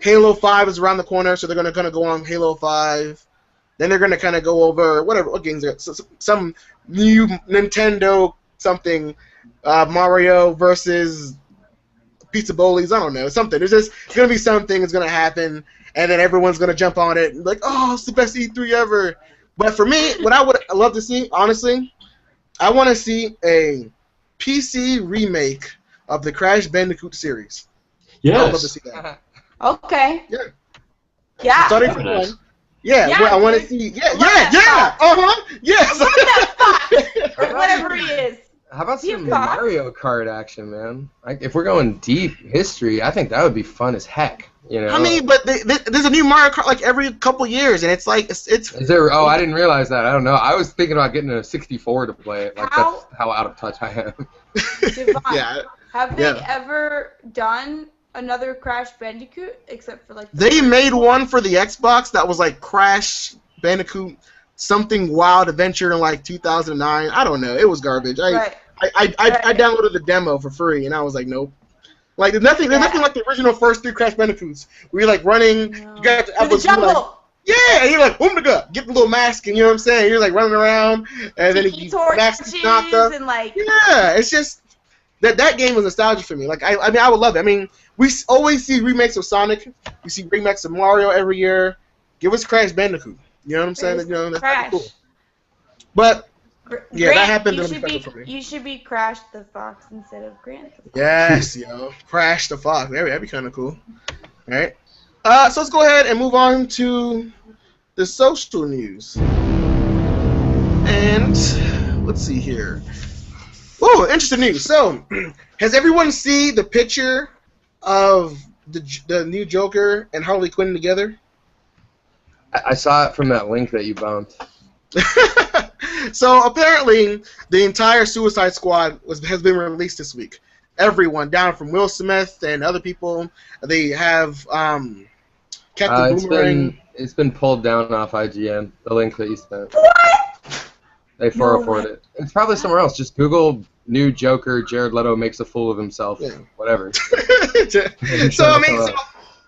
Halo 5 is around the corner, so they're going to kind of go on Halo 5. Then they're going to kind of go over what games are some new Nintendo something, Mario versus Pizza Bowlies. I don't know, something. There's just going to be something that's going to happen. And then everyone's going to jump on it and be like, oh, it's the best E3 ever. But for me, what I would love to see, honestly, I want to see a PC remake of the Crash Bandicoot series. I would love to Yes. see that. Okay. Yeah. Yeah. Starting That'd from be nice. one. Yeah, Yeah, well, I want to dude. see. I love that Yes. Look at that fox. Whatever he is. How about He a some fox? Mario Kart action, man? Like, if we're going deep history, I think that would be fun as heck. You know? I mean, but there's a new Mario Kart like every couple years, and it's like it's. Is there? Oh, I didn't realize that. I don't know. I was thinking about getting a 64 to play it. Like, How- that's how out of touch I am. Devon, Yeah. have they Yeah. ever done another Crash Bandicoot except for like? They made one for the Xbox that was like Crash Bandicoot something wild adventure in like 2009. I don't know. It was garbage. Right. I downloaded the demo for free, and I was like, nope. Like there's nothing like the original first 3 Crash Bandicoots. Where you're like running, you got to In the jungle. yeah, and you're like, boom, get the little mask, and you know what I'm saying? You're like running around, and then Tiki you torches mask gets knocked up. and like. Yeah, it's just that game was nostalgia for me. Like I mean, I would love it. I mean, we always see remakes of Sonic. We see remakes of Mario every year. Give us Crash Bandicoot. You know what I'm saying? You know, that's Crash. cool. But yeah, that Grant, happened. You It'll should be be special for me. you should be Crash the Fox instead of Grant the Fox. Yes, yo, Crash the Fox. That'd be kind of cool. All right. So let's go ahead and move on to the social news. And let's see here. Oh, interesting news. So, has everyone seen the picture of the new Joker and Harley Quinn together? I saw it from that link that you bumped. So apparently, the entire Suicide Squad has been released this week. Everyone, down from Will Smith and other people, they have Captain Boomerang. It's been pulled down off IGN. The link that you sent. They 404'd it. It's probably somewhere else. Just Google new Joker. Jared Leto makes a fool of himself. Yeah. Whatever. So I mean,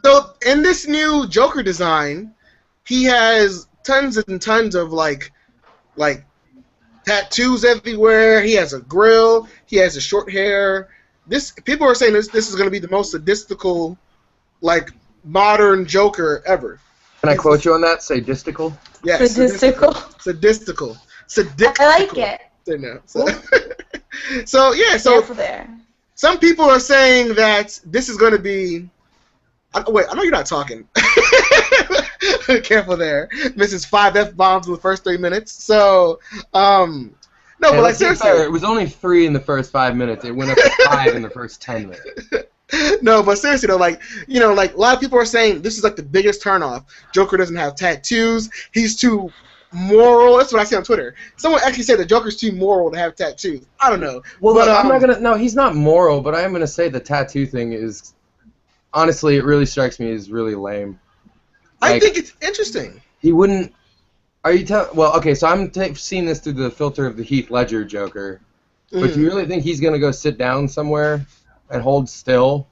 so in this new Joker design, he has tons and tons of like tattoos everywhere. He has a grill. He has a short hair. People are saying this is going to be the most sadistical, like modern Joker ever. Can I quote you on that? Sadistical? Yes. Sadistical. Sadistical. I like it. No. So yeah. So Careful there. some people are saying that this is going to be. Wait, I know you're not talking. Careful there. Misses 5 F-bombs in the first 3 minutes. So, no, but like seriously. It was only 3 in the first 5 minutes. It went up to 5 in the first 10 minutes. No, but seriously though, like, you know, like a lot of people are saying this is like the biggest turnoff. Joker doesn't have tattoos. He's too moral. That's what I see on Twitter. Someone actually said the Joker's too moral to have tattoos. I don't know. Well, but, I'm not gonna. No, he's not moral, but I am gonna say the tattoo thing is. Honestly, it really strikes me as really lame. I Like, think it's interesting. he wouldn't. Are you telling? Well, okay, so I'm seeing this through the filter of the Heath Ledger Joker. But do you really think he's gonna go sit down somewhere and hold still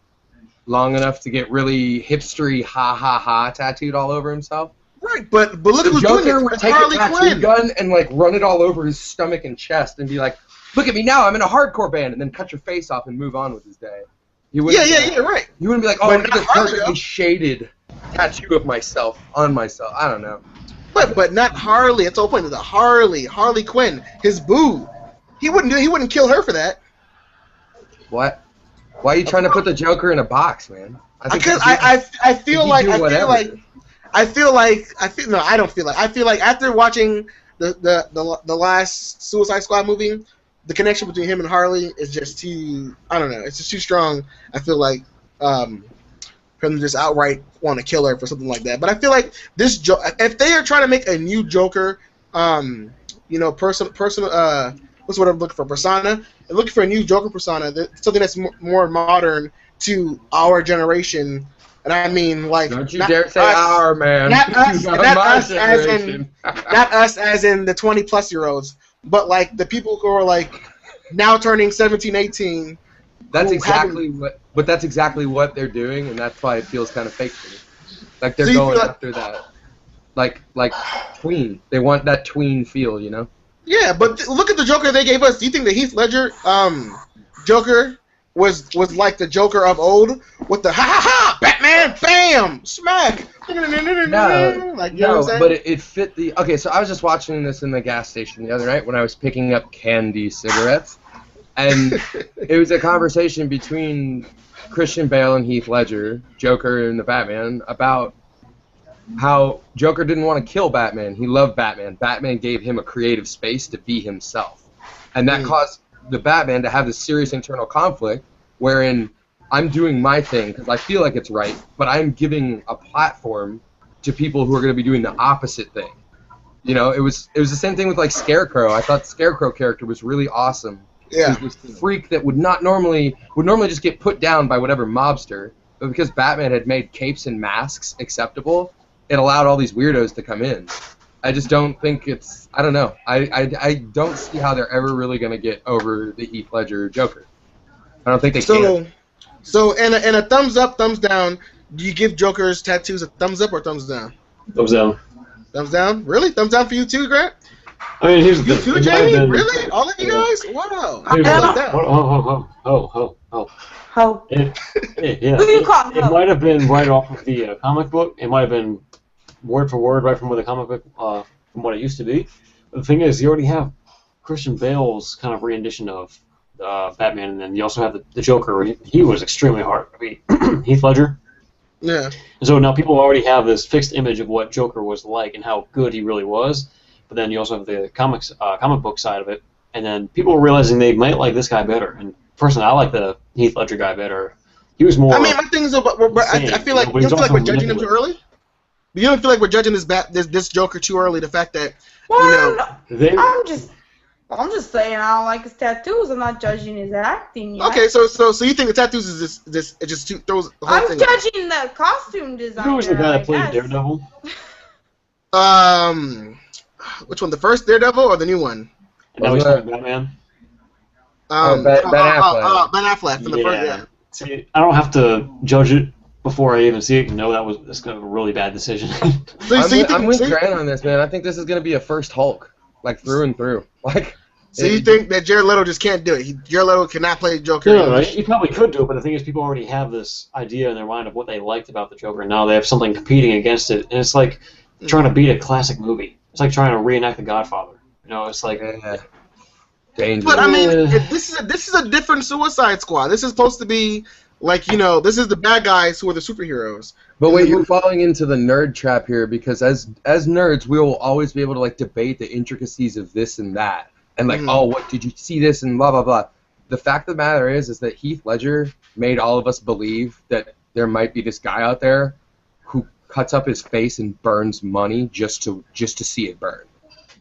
long enough to get really hipstery ha ha ha tattooed all over himself? Right, but look The who's doing Joker it. would It's take Harley a tattoo Quinn. gun and like run it all over his stomach and chest and be like, "Look at me now, I'm in a hardcore band," and then cut your face off and move on with his day. Yeah, right. You wouldn't be like, "Oh, But look at not this Harley, perfectly though. shaded tattoo of myself on myself." I don't know. But not Harley. That's the whole point of the Harley Quinn, his boo. He wouldn't kill her for that. What? Why are you trying to put the Joker in a box, man? Because I feel like after watching the last Suicide Squad movie, the connection between him and Harley is just too, I don't know, it's just too strong. I feel like for him to just outright want to kill her for something like that. But I feel like if they are trying to make a new Joker, you know, what's what I'm looking for? Persona. I'm looking for a new Joker persona, something that's more modern to our generation. And I mean, like, don't you dare say our, man. Not us, Not not my us as in, generation. not us as in the 20-plus-year-olds, but like the people who are like now turning 17, 18. That's who exactly that's exactly what they're doing, and that's why it feels kind of fake to me. Like they're So you going feel like- after that, like tween. They want that tween feel, you know. Yeah, but look at the Joker they gave us. Do you think the Heath Ledger Joker was like the Joker of old with the ha ha ha? Batman, bam, smack. Like, you know what I'm saying? But it fit the. Okay, so I was just watching this in the gas station the other night when I was picking up candy cigarettes, and it was a conversation between Christian Bale and Heath Ledger, Joker and the Batman, about how Joker didn't want to kill Batman. He loved Batman. Batman gave him a creative space to be himself, and that caused the Batman to have this serious internal conflict wherein I'm doing my thing because I feel like it's right, but I'm giving a platform to people who are going to be doing the opposite thing. You know, it was the same thing with like Scarecrow. I thought the Scarecrow character was really awesome. Yeah. He was this freak that would normally just get put down by whatever mobster, but because Batman had made capes and masks acceptable, it allowed all these weirdos to come in. I just don't think it's. I don't know. I don't see how they're ever really going to get over the Heath Ledger Joker. I don't think they can. So, and a thumbs up, thumbs down. Do you give Joker's tattoos a thumbs up or thumbs down? Thumbs down. Thumbs down? Really? Thumbs down for you too, Grant? I mean, here's the You thing. too, Jamie? Really? All of you guys? Wow. Here's the Thumbs thing. down. How? Yeah, Who you call it might have been right off of the comic book. It might have been word for word right from where the comic book, from what it used to be. But the thing is, you already have Christian Bale's kind of rendition of Batman, and then you also have the Joker. He was extremely hard. I mean, Heath Ledger. Yeah. And so now people already have this fixed image of what Joker was like and how good he really was. But then you also have the comic book side of it, and then people are realizing they might like this guy better. And personally, I like the Heath Ledger guy better. He was more. I mean, my thing is, I feel like you feel like we're judging him too early. You don't feel like we're judging this Joker too early. The fact that I'm just saying I don't like his tattoos. I'm not judging his acting. Yet. Okay, so you think the tattoos is this it just throws the whole I'm thing? judging the costume designer. Who was the guy that played Daredevil? Which one? The first Daredevil or the new one? And now he's playing Batman. Ben Affleck. Ben Affleck from the first. Yeah. See, I don't have to judge it before I even see it. That's kind of a really bad decision. I'm with Grant on this, man. I think this is going to be a first Hulk, like through and through. Like. So you think that Jared Leto just can't do it? Jared Leto cannot play Joker. No, right? He probably could do it, but the thing is, people already have this idea in their mind of what they liked about the Joker, and now they have something competing against it, and it's like trying to beat a classic movie. It's like trying to reenact The Godfather. You know, it's like dangerous. But I mean, this is a different Suicide Squad. This is supposed to be like, this is the bad guys who are the superheroes. But wait, you're falling into the nerd trap here because as nerds, we will always be able to like debate the intricacies of this and that. And like, oh, what did you see this and blah blah blah. The fact of the matter is that Heath Ledger made all of us believe that there might be this guy out there who cuts up his face and burns money just to see it burn.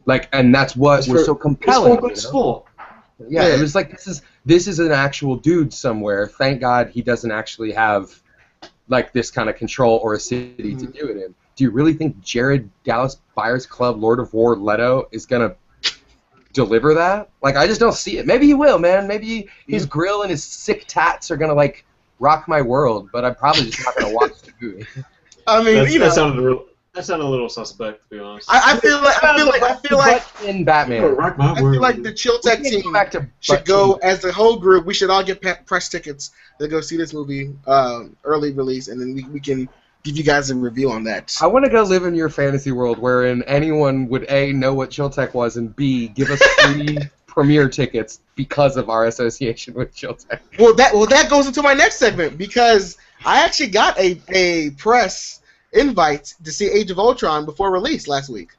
Like, and that's what was so compelling. Yeah, it was like this is an actual dude somewhere. Thank God he doesn't actually have like this kind of control or a city to do it in. Do you really think Jared Dallas Buyers Club Lord of War Leto is gonna deliver that? Like, I just don't see it. Maybe he will, man. Maybe his grill and his sick tats are gonna like rock my world, but I'm probably just not gonna watch the movie. I mean, that sounded a little suspect, to be honest. I feel like in Batman. I feel like the Chill Tech team should go as the whole group. We should all get press tickets to go see this movie early release, and then we can give you guys a review on that. I want to go live in your fantasy world wherein anyone would A, know what Chill Tech was, and B, give us free premiere tickets because of our association with Chill Tech. Well, that goes into my next segment because I actually got a press invite to see Age of Ultron before release last week.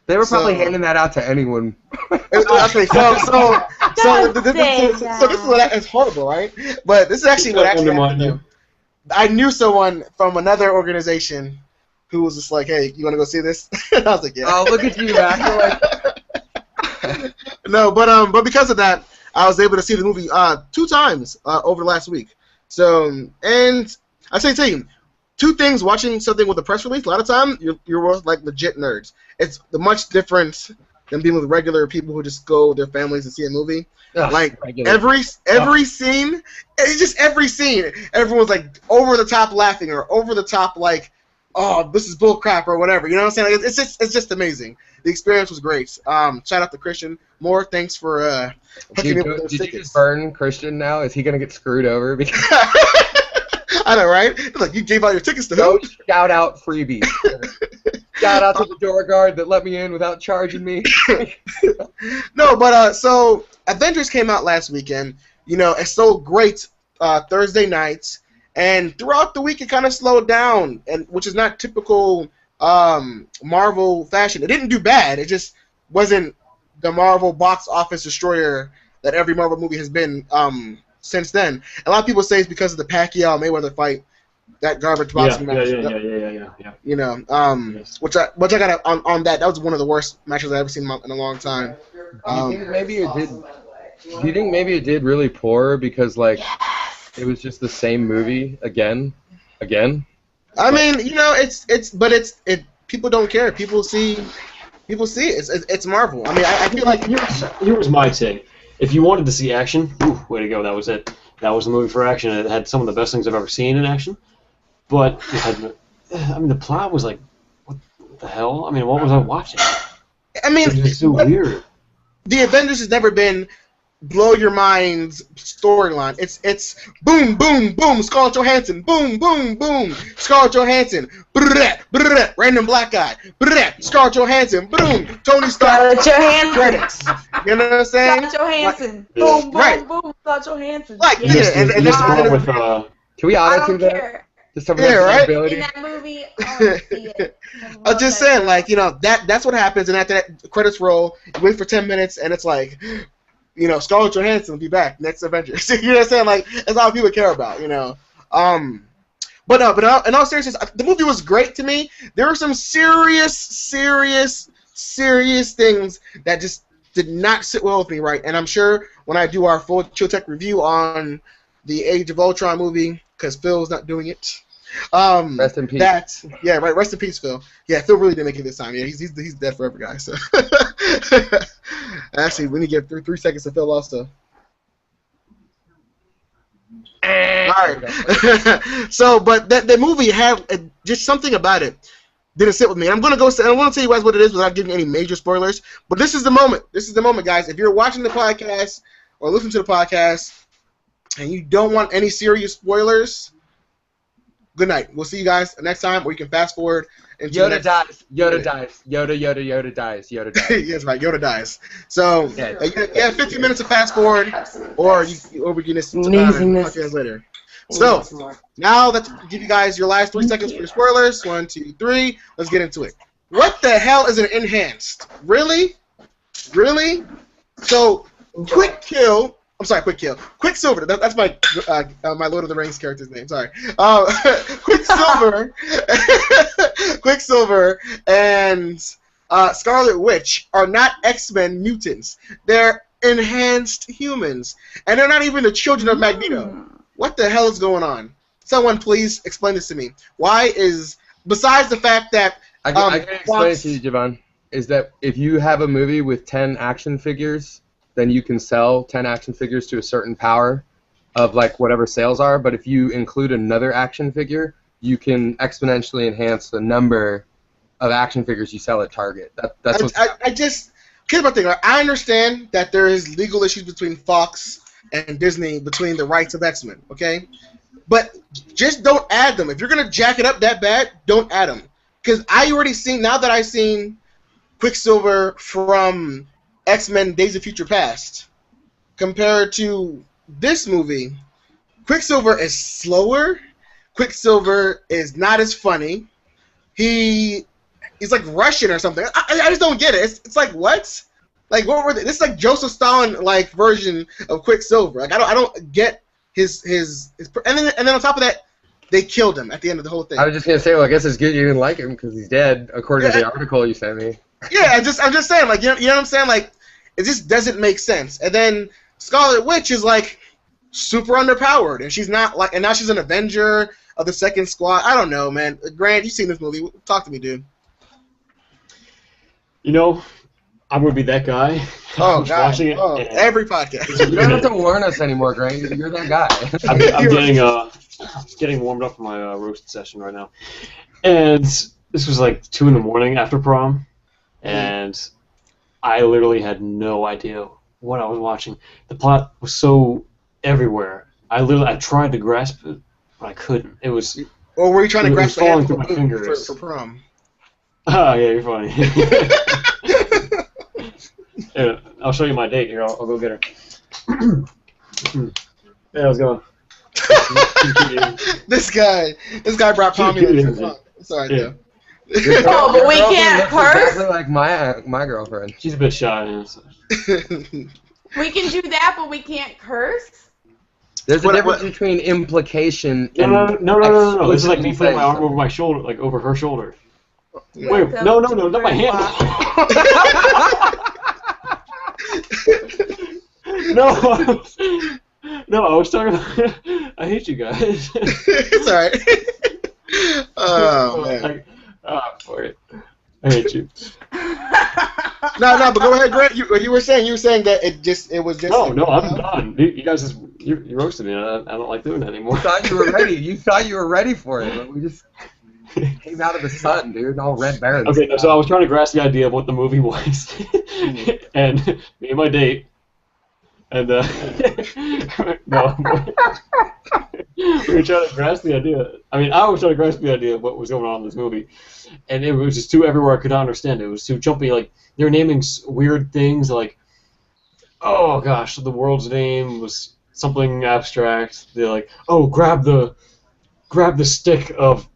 They were probably handing that out to anyone. Okay, so this is what is horrible, right? But this is actually what actually happened. I knew someone from another organization who was just like, "Hey, you want to go see this?" I was like, "Yeah." Oh, look at you, man! No, but because of that, I was able to see the movie 2 times over the last week. So, and I tell you, 2 things: watching something with a press release. A lot of time, you're like legit nerds. It's much different than being with regular people who just go with their families and see a movie. Ugh, like every scene, it's just every scene. Everyone's like over the top laughing or over the top like, oh, this is bull crap or whatever. You know what I'm saying? Like, it's just amazing. The experience was great. Shout out to Christian Moore. Thanks for hooking me up with those tickets. Did you just burn Christian now? Is he gonna get screwed over? Because I know, right? It's like, you gave out your tickets to No who? shout out freebies. Shout out to the door guard that let me in without charging me. No, but so Avengers came out last weekend. You know, it sold great Thursday nights, and throughout the week it kind of slowed down, and which is not typical Marvel fashion. It didn't do bad. It just wasn't the Marvel box office destroyer that every Marvel movie has been since then. A lot of people say it's because of the Pacquiao Mayweather fight, that garbage boxing match. Yeah. You know, Yes. which I got on that. That was one of the worst matches I've ever seen in a long time. Do you think maybe it did? Do you think maybe it did really poor because like it was just the same movie again? I mean, you know, it's people don't care. People see it. It's Marvel. I mean, I feel like Here was my take. If you wanted to see action, way to go. That was it. That was the movie for action. It had some of the best things I've ever seen in action. But it had, I mean, the plot was like, what the hell? I mean, what was I watching? I mean, It was so weird. the Avengers has never been blow your mind's storyline. It's boom, boom, boom, Scarlett Johansson, boom, boom, boom, Scarlett Johansson, brrrr, brrrr, random black guy, brrrr, Scarlett Johansson, boom, Tony Stark, Scarlett Johansson. credits. You know what I'm saying? Scarlett Johansson. Yeah. Boom, boom, Right. boom. Scarlett Johansson. Like, You yeah, missed and the this part is with Can we I auto don't tune that? care. Just some Yeah, right? ability. In that movie, I want to see it. I'm just saying, like, you know, that's what happens, and after that credits roll, you wait for 10 minutes, and it's like, you know, Scarlett Johansson will be back next Avengers. You know what I'm saying? Like, that's all people care about, you know. But in all seriousness, the movie was great to me. There were some serious things that just did not sit well with me, right? And I'm sure when I do our full Chill Tech review on the Age of Ultron movie, because Phil's not doing it. Rest in peace. Yeah, right. Rest in peace, Phil. Yeah, Phil really didn't make it this time. Yeah, he's dead forever, guys. So. Actually, we need to give 3 seconds to Phil also. All right. So, but that movie had just something about it didn't sit with me. And I'm gonna go. I want to tell you guys what it is without giving any major spoilers. But this is the moment. This is the moment, guys. If you're watching the podcast or listening to the podcast and you don't want any serious spoilers, good night. We'll see you guys next time, or you can fast forward. Yoda dies. Yoda dies. Yoda dies. Yes, right. Yoda dies. So you have 15 minutes to fast forward, or we can just talk to you guys later. So now let's give you guys your last 3 seconds for your spoilers. 1, 2, 3. Let's get into it. What the hell is an enhanced? Really? So quick kill. I'm sorry, Quicksilver. That's my my Lord of the Rings character's name. Sorry. Quicksilver and Scarlet Witch are not X-Men mutants. They're enhanced humans, and they're not even the children of Magneto. What the hell is going on? Someone please explain this to me. Why is, besides the fact that I can explain it to you, Javon. Is that if you have a movie with 10 action figures, then you can sell 10 action figures to a certain power of like whatever sales are. But if you include another action figure, you can exponentially enhance the number of action figures you sell at Target. That's what. Here's my thing. I understand that there is legal issues between Fox and Disney between the rights of X-Men. Okay, but just don't add them. If you're gonna jack it up that bad, don't add them. Because I already seen, now that I've seen Quicksilver from X-Men Days of Future Past compared to this movie, Quicksilver is slower. Quicksilver is not as funny. He's like Russian or something. I just don't get it. It's like, what? Like, what were they? This is like Joseph Stalin like version of Quicksilver. Like, I don't get his and then on top of that, they killed him at the end of the whole thing. I was just gonna say, well, I guess it's good you didn't like him because he's dead, according to the article you sent me. Yeah, I'm just saying, like, you know what I'm saying? Like, it just doesn't make sense. And then Scarlet Witch is like super underpowered, and she's not like, and now she's an Avenger of the Second Squad. I don't know, man. Grant, you've seen this movie. Talk to me, dude. You know, I'm gonna be that guy. Oh, who's God. watching it. Oh, every podcast. You don't have to warn us anymore, Grant. You're that guy. I'm getting warmed up for my roast session right now, and this was like 2 in the morning after prom, and I literally had no idea what I was watching. The plot was so everywhere. I tried to grasp it, but I couldn't. It was. Or were you trying to It grasp was the hand falling through my fingers. for prom? Oh yeah, you're funny. Yeah, I'll show you my date here. I'll go get her. Yeah, how's it going? This guy brought Tommy for prom. Sorry, though. Oh, but we can't curse? Exactly like my girlfriend. She's a bit shy. Yeah, so. We can do that, but we can't curse? There's a difference between implication and No. This is like me putting my arm over my shoulder, like over her shoulder. Yeah. Wait, no, not my hand. No, I was talking about. I hate you guys. It's alright. Oh man. For it. I hate you. No, but go ahead, Grant. You were saying that it was just. No, I'm done. You guys you roasted me. I don't like doing that anymore. You thought you were ready. You thought you were ready for it, but we just came out of the sun, dude. All red berries. Okay, so I was trying to grasp the idea of what the movie was, and me and my date, and no, we were trying to grasp the idea. I mean, I was trying to grasp the idea of what was going on in this movie, and it was just too everywhere I could not understand it. It was too jumpy. Like they were naming weird things, like, oh gosh, the world's name was something abstract. They're like, oh, grab the stick of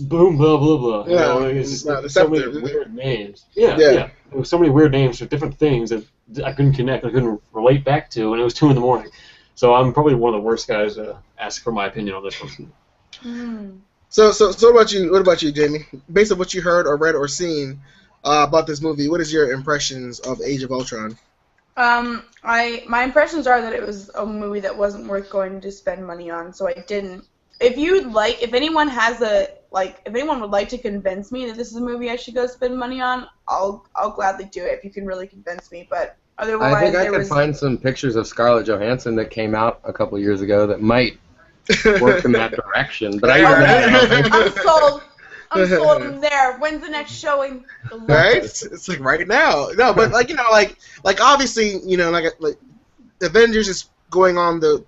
boom, blah blah blah. Yeah, it's just so many weird names. Yeah. There were so many weird names for different things that I couldn't connect, I couldn't relate back to, and it was 2 a.m. So I'm probably one of the worst guys to ask for my opinion on this one. So what about you, Jamie? Based on what you heard or read or seen about this movie, what is your impressions of Age of Ultron? My impressions are that it was a movie that wasn't worth going to spend money on, so I didn't. If anyone would like to convince me that this is a movie I should go spend money on, I'll gladly do it if you can really convince me. But otherwise, I think I could find some pictures of Scarlett Johansson that came out a couple years ago that might work in that direction. But I'm sold. I'm sold there. When's the next showing? Right? It's like right now. No, but like obviously, like Avengers is going on the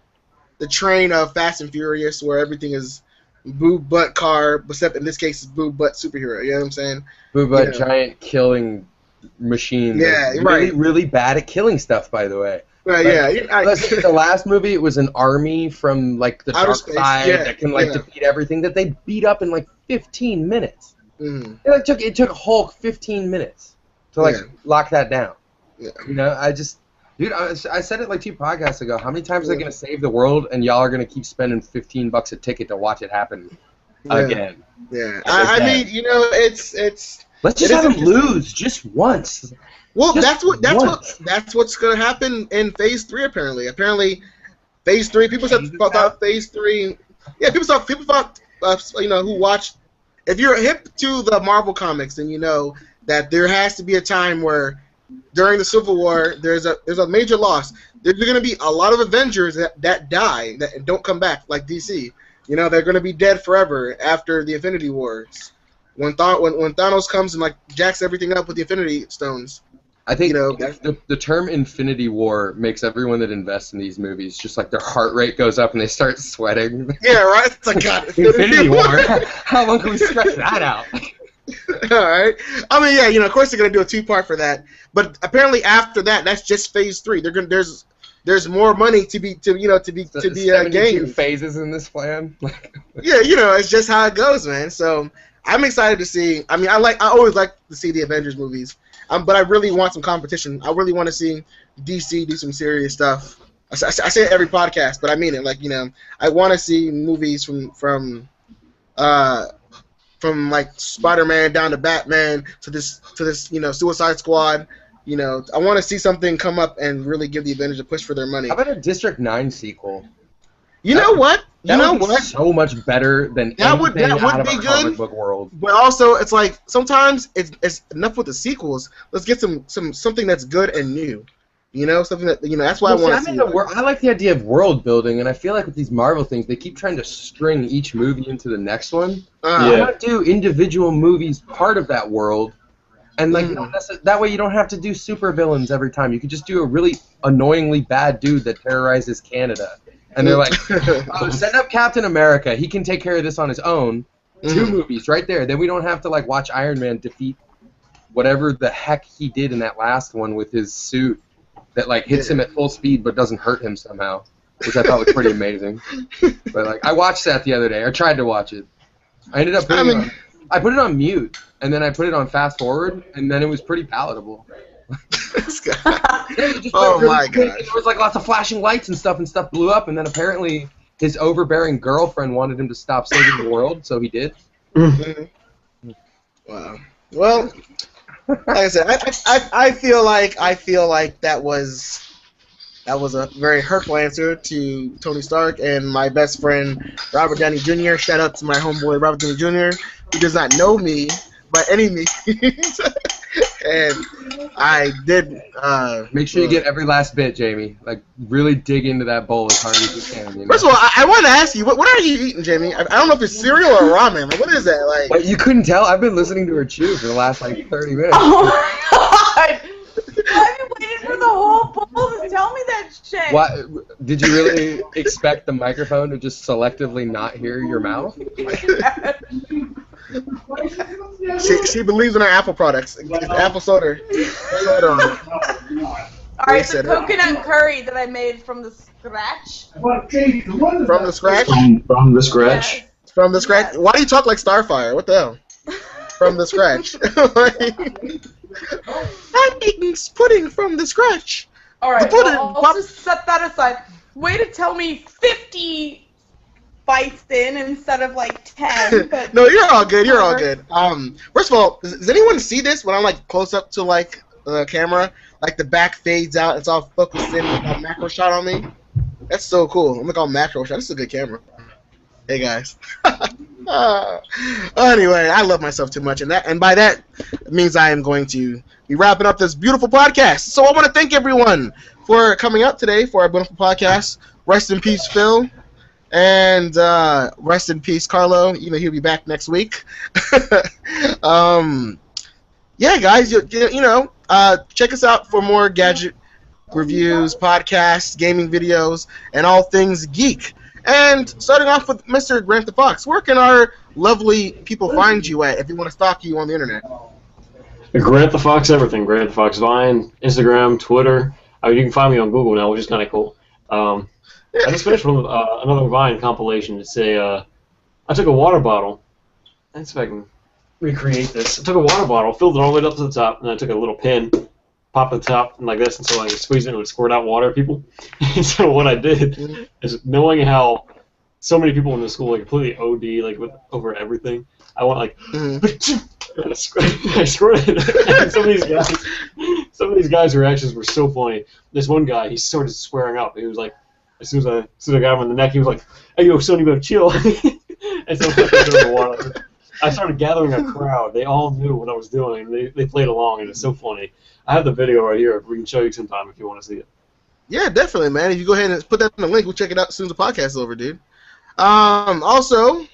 train of Fast and Furious, where everything is boob butt car, except in this case it's boob butt superhero. You know what I'm saying? Boob butt giant killing machine. Yeah, really, really bad at killing stuff, by the way. Right. Listen, the last movie, it was an army from like the outer dark space, side that can defeat everything that they beat up in like 15 minutes. Mm-hmm. It took Hulk 15 minutes to lock that down. Yeah. Dude, I said it like 2 podcasts ago. How many times are they going to save the world, and y'all are going to keep spending $15 a ticket to watch it happen again? Yeah. I mean, it's. Let's just have them lose just once. Well, that's what's going to happen in Phase 3. Apparently, Phase 3. People thought Phase 3. Yeah, people thought who watched. If you're hip to the Marvel comics, then you know that there has to be a time where, during the Civil War, there's a major loss. There's going to be a lot of Avengers that die and don't come back, like DC. They're going to be dead forever after the Infinity Wars. When Thanos comes and jacks everything up with the Infinity Stones. I think the term Infinity War makes everyone that invests in these movies just like their heart rate goes up and they start sweating. Yeah, right? It's like, God, Infinity War. How long can we stretch that out? All right. I mean, yeah, of course they're gonna do a 2-part for that. But apparently after that, that's just Phase 3. There's more money to be gained. Phases in this plan. Yeah, it's just how it goes, man. So I'm excited to see. I mean, I always like to see the Avengers movies. But I really want some competition. I really want to see DC do some serious stuff. I say it every podcast, but I mean it. I want to see movies from Spider-Man down to Batman to this Suicide Squad. I want to see something come up and really give the Avengers a push for their money. How about a District 9 sequel? That would be so much better than that would be good. Comic book world. But also, it's like sometimes it's enough with the sequels. Let's get something that's good and new. Something that that's why I want to see. I like the idea of world building, and I feel like with these Marvel things, they keep trying to string each movie into the next one. I want to do individual movies part of that world, and that way you don't have to do super villains every time. You could just do a really annoyingly bad dude that terrorizes Canada. And they're like, oh, send up Captain America. He can take care of this on his own. 2 movies right there. Then we don't have to like watch Iron Man defeat whatever the heck he did in that last one with his suit that like hits him at full speed but doesn't hurt him somehow, which I thought was pretty amazing. But like I watched that the other day. I tried to watch it. I ended up I put it on mute and then I put it on fast forward and then it was pretty palatable. Oh my god! There was like lots of flashing lights and stuff blew up, and then apparently his overbearing girlfriend wanted him to stop saving the world, so he did. Wow. Well, like I said, I feel like that was a very hurtful answer to Tony Stark and my best friend Robert Downey Jr. Shout out to my homeboy Robert Downey Jr. who does not know me by any means. And I did. Make sure you get every last bit, Jamie. Like, really dig into that bowl as hard as you can. You know? First of all, I want to ask you, what are you eating, Jamie? I don't know if it's cereal or ramen. Like, what is that? Like, but you couldn't tell? I've been listening to her chew for the last, like, 30 minutes. Oh, my God. I've been waiting for the whole bowl to tell me that shit. What, did you really expect the microphone to just selectively not hear your mouth? She believes in our Apple products. It's apple soda. Alright, the coconut curry that I made from the scratch. From the scratch? From the scratch? Yes. From the scratch? Yes. Why do you talk like Starfire? What the hell? From the scratch. I'm making pudding from the scratch. Alright, well, I'll just set that aside. Way to tell me 50 bites in instead of like 10. But no, you're all good. You're all good. First of all, does anyone see this when I'm like close up to like the camera? Like the back fades out. It's all focused in with a macro shot on me. That's so cool. I'm like all macro shot. This is a good camera. Hey guys. Anyway, I love myself too much, and by that it means I am going to be wrapping up this beautiful podcast. So I want to thank everyone for coming out today for our beautiful podcast. Rest in peace, Phil. And rest in peace, Carlo. You know he'll be back next week. Yeah, guys, you know, check us out for more gadget reviews, podcasts, gaming videos, and all things geek. And starting off with Mr. Grant the Fox, where can our lovely people find you at if you want to stalk you on the internet? Grant the Fox everything. Grant the Fox Vine, Instagram, Twitter. You can find me on Google now, which is kind of cool. I just finished with another Vine compilation. It's I took a water bottle. Let's see if I can recreate this. I took a water bottle, filled it all the way up to the top, and I took a little pin, popped the top and like this, and so I squeezed it and it would squirt out water at people. And so what I did is, knowing how so many people in the school like completely OD like over everything, I went like, I squirted. And some of these guys' reactions were so funny. This one guy, he started swearing up. He was like, as soon as I got him in the neck, he was like, "Hey, yo, son, you better chill." And so I started gathering a crowd. They all knew what I was doing. They played along, and it's so funny. I have the video right here. We can show you sometime if you want to see it. Yeah, definitely, man. If you go ahead and put that in the link, we'll check it out as soon as the podcast is over, dude. Also,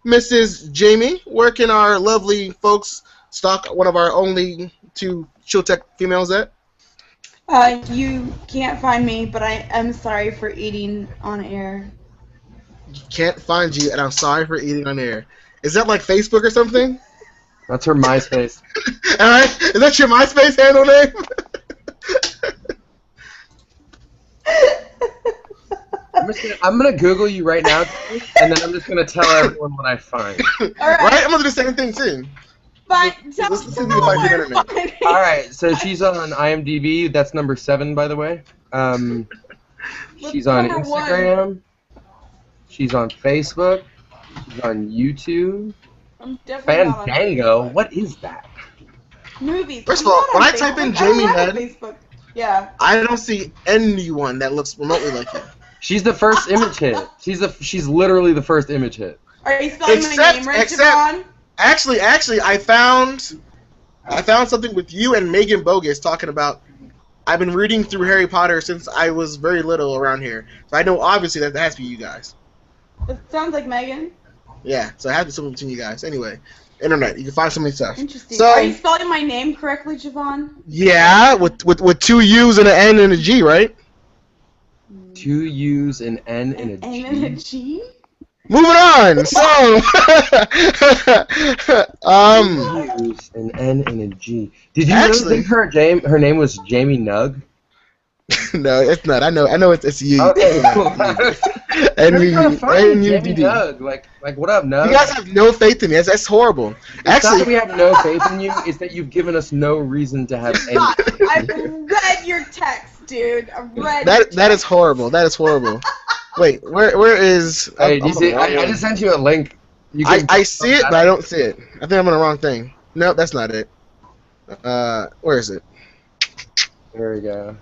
Mrs. Jamie, where can our lovely folks stalk one of our only 2 Chill Tech females at? You can't find me, but I am sorry for eating on air. Can't find you, and I'm sorry for eating on air. Is that like Facebook or something? That's her MySpace. All right, is that your MySpace handle name? I'm gonna Google you right now, and then I'm just gonna tell everyone what I find. All right. Right? I'm gonna do the same thing too. But Let's see if I can internet. All right, so she's on IMDb. That's number 7, by the way. She's on Instagram. She's on Facebook. She's on YouTube. I'm definitely Fandango. What is that? Movies. First of all, when I type in Jamie Head, yeah, I don't see anyone that looks remotely like you. She's the first image hit. She's literally the first image hit. Are you spelling my name right, Javon? Actually, I found something with you and Megan Bogus talking about. I've been reading through Harry Potter since I was very little around here, so I know obviously that has to be you guys. It sounds like Megan. Yeah, so it has to be something between you guys. Anyway, internet, you can find so many stuff. Interesting. So, are you spelling my name correctly, Javon? Yeah, with 2 U's and an N and a G, right? 2 U's, an N, and a G. N and a G? Moving on. So, 2 U's, an N, and a G. Did you Actually- really think her name was Jamie Nugg? no, it's not. I know it's you. Okay, cool. N-U-D-D. Jamie Nugg. Like, what up, Nugg? You guys have no faith in me. That's horrible. It's not Actually, that we have no faith in you. It's that you've given us no reason to have any faith in I've you. read your text, dude. I've read that is horrible. That is horrible. Wait, where is? Hey, do you see? I just sent you a link. You I see it, but I don't see it. I think I'm on the wrong thing. No, that's not it. Where is it? Here we go.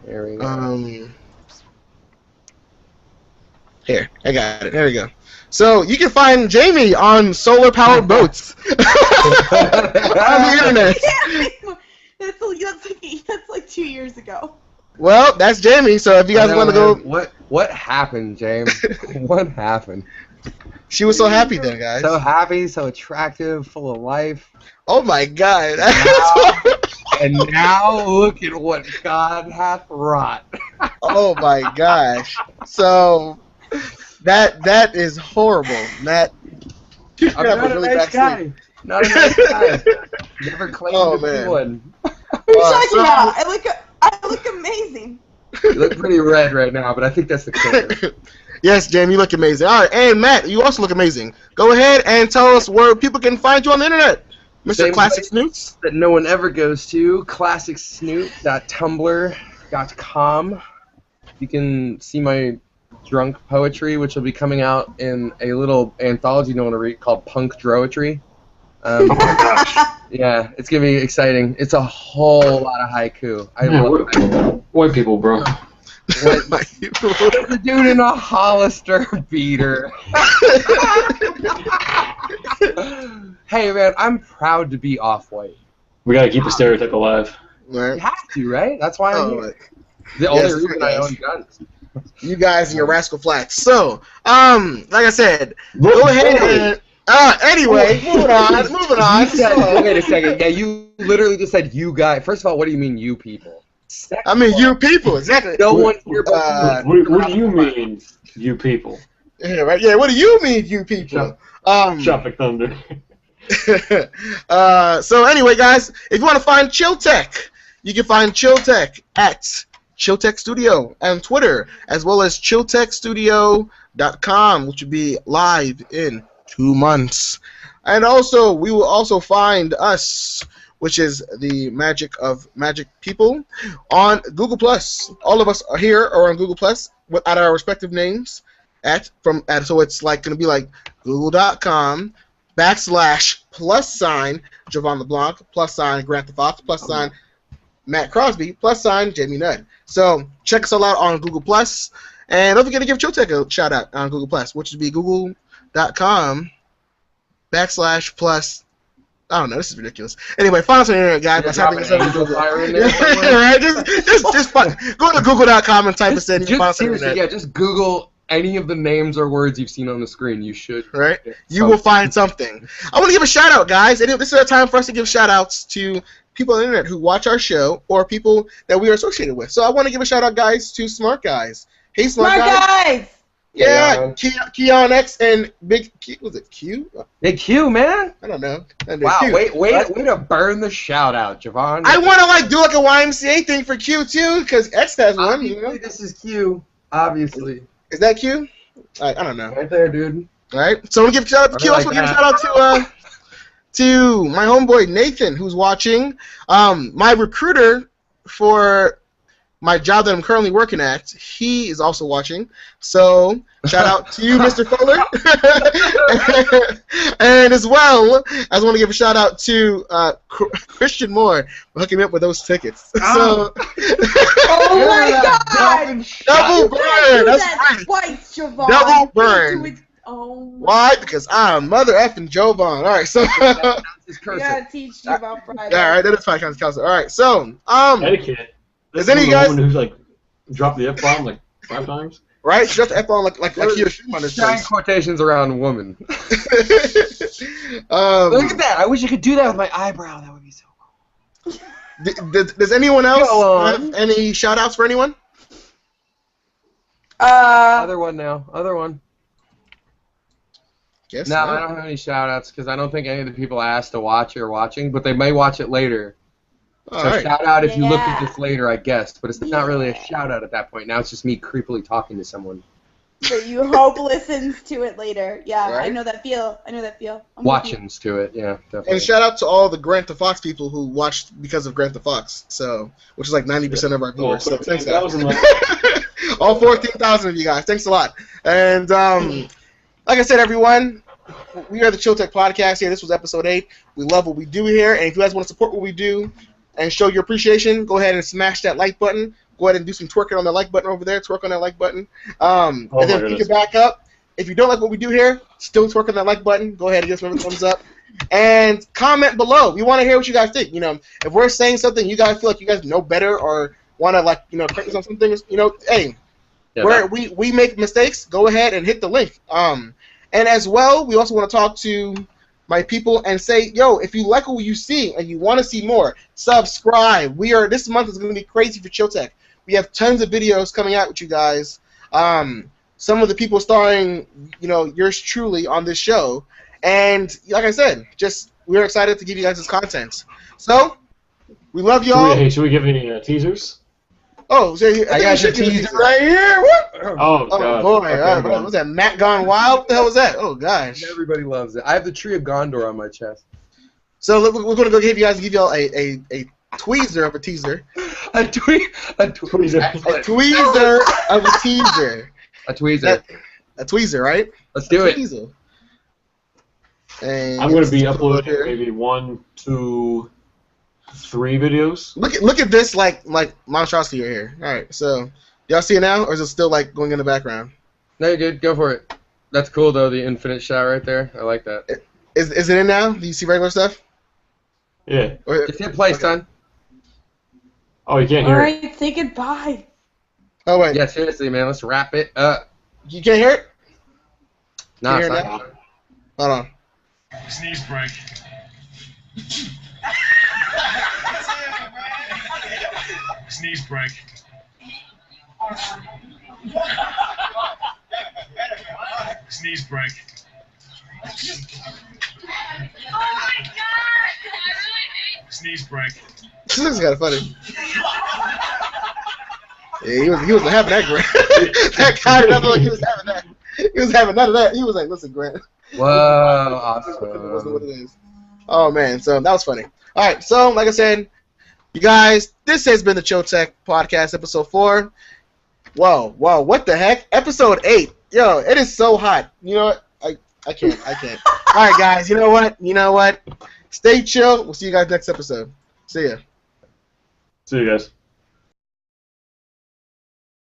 Here, I got it. There we go. So you can find Jamie on solar-powered boats on the internet. That's like 2 years ago. Well, that's Jamie. So if you guys want to go, What happened, James? What happened? she was so happy then, guys. So happy, so attractive, full of life. Oh my God. And now look at what God hath wrought. Oh my gosh. So that is horrible. That I'm not a nice guy. Not a nice guy. Never claimed to be one. What are you talking about? I look amazing. You look pretty red right now, but I think that's the kicker. Yes, Jamie, you look amazing. All right, and Matt, you also look amazing. Go ahead and tell us where people can find you on the internet, Mr. Same Classic place Snoots. that no one ever goes to, classicsnoot.tumblr.com. You can see my drunk poetry, which will be coming out in a little anthology no one will read called Punk Droetry. Oh my gosh. Yeah, it's gonna be exciting. It's a whole lot of haiku. I Yeah, love haiku. white people, bro. There's a dude in a Hollister beater. Hey man, I'm proud to be off-white. We gotta keep the stereotype alive. You Right. have to, right? That's why I'm Oh, here. The only yes, reason I yes. own guns. You guys and your rascal flats. So, like I said, go ahead and anyway, moving on. You said, So, wait a second. Yeah, you literally just said you guys. First of all, what do you mean you people? Second I mean, of all, you people, exactly. No one here but What do you mean, you people? Yeah, right. Yeah. What do you mean, you people? Tropic Thunder. So anyway, guys, if you want to find Chill Tech, you can find Chill Tech at Chill Tech Studio on Twitter, as well as chilltechstudio.com, which will be live in 2 months. And also, we will also find us, which is the Magic of Magic People, on Google+. All of us are here or on Google+, at our respective names. So it's like going to be like google.com / +, Javon LeBlanc, + Grant the Fox, + Matt Crosby, + Jamie Nudd. So check us all out on Google+, and don't forget to give Chill Tech a shout out on Google+, which would be google.com / +. I don't know. This is ridiculous. Anyway, find us on the internet, guys. By typing us in Google. fire in there somewhere. Right? Just go to google.com and type us in. You can find us on the Seriously, internet. yeah, just Google any of the names or words you've seen on the screen. You should. Right? get You will find something. I want to give a shout out, guys. And this is our time for us to give shout outs to people on the internet who watch our show or people that we are associated with. So I want to give a shout out, guys, to Smart Guys. Hey, Smart Guys. Yeah, Keon X and Big Q. Was it Q? Hey, Q, man. I don't know. Wow, Q. way to burn the shout out, Javon. I want to do like a YMCA thing for Q too, because X has one. You know? Obviously, this is Q. Obviously. Is that Q? I don't know. Right there, dude. All right. So I'm gonna give a shout out to Q. I Also like give a that. shout out to my homeboy Nathan, who's watching. My recruiter for my job that I'm currently working at, he is also watching. So shout out to you, Mr. Fuller. And as well, I just want to give a shout out to Christian Moore for hooking me up with those tickets. Oh. Oh my God! Double burn. That's that right. twice, Javon. Double burn. Do it- Oh. Why? Because I'm mother effing Jovan. All right, so. That's his I curse. gotta teach you about Friday. All right, that is fine, counselor. All right, so Etiquette. Is any From guys- a woman who's like dropped the F-bomb like 5 times? right, just F on like Hiroshima on this Giant place. quotations around woman. Look Look at that. I wish I could do that with my eyebrow. That would be so cool. Does anyone else Go on. have any shout outs for anyone? Other one now. Other one. Guess No, not. I don't have any shout-outs because I don't think any of the people asked to watch it are watching, but they may watch it later. All So right. shout out if you look at Yeah. this later, I guess. But it's not really a Yeah. shout out at that point. Now it's just me creepily talking to someone. That you hope listens to it later. Yeah, I Right. know that feel. I'm with you. Watchings to it, yeah, definitely. And shout out to all the Grant the Fox people who watched because of Grant the Fox. So, which is like 90% of our viewers. So thanks, guys. 14,000, like- All 14,000 of you guys. Thanks a lot. And like I said, everyone, we are the Chill Tech Podcast here. This was episode 8. We love what we do here. And if you guys want to support what we do and show your appreciation, go ahead and smash that like button. Go ahead and do some twerking on the like button over there. Twerk on that like button. And then pick it back up. If you don't like what we do here, still twerk on that like button. Go ahead and give us a thumbs up. And comment below. We want to hear what you guys think. You know, if we're saying something you guys feel like you guys know better or want to, like, you know, correct us on something, you know, hey, where we make mistakes, go ahead and hit the link. And as well, we also want to talk to my people and say, yo, if you like what you see and you want to see more, subscribe. This month is going to be crazy for Chill Tech. We have tons of videos coming out with you guys. Some of the people starring, you know, yours truly on this show. And like I said, we're excited to give you guys this content. So, we love y'all. Should we give any teasers? Oh, so I got your teaser right here. Oh, Oh God. boy, Okay, what was that? Matt Gone Wild? What the hell was that? Oh gosh. Everybody loves it. I have the Tree of Gondor on my chest. So we're gonna go give y'all a tweezer of a teaser. A tweezer. A tweezer of a teaser. A tweezer. A tweezer, right? Let's do it. Tweezer. And I'm going to be let's uploading here. maybe 1, 2, 3 videos. Look at this like monstrosity right here. All right, so y'all see it now, or is it still like going in the background? No, you're good. Go for it. That's cool though. The infinite shot right there. I like that. Is it in now? Do you see regular stuff? Yeah. Or, Just hit play, son. Oh, you can't All hear it. right, say goodbye. oh wait, Yeah, seriously, man. Let's wrap it up. you can't hear it? Nah, Can you hear son. it now? Hold on. Sneeze break. Sneeze break. Sneeze break. Sneeze break. This is kind of funny. Yeah, he wasn't having that, Grant. That guy did not look like he was having that. He was having none of that. He was like, listen, Grant. Whoa, It wasn't what awesome. it is. Oh man, so that was funny. All right, so like I said, you guys, this has been the Chill Tech Podcast, episode 4. Whoa, what the heck? Episode 8. Yo, it is so hot. You know what? I can't. All right, guys. You know what? Stay chill. We'll see you guys next episode. See ya. See you guys.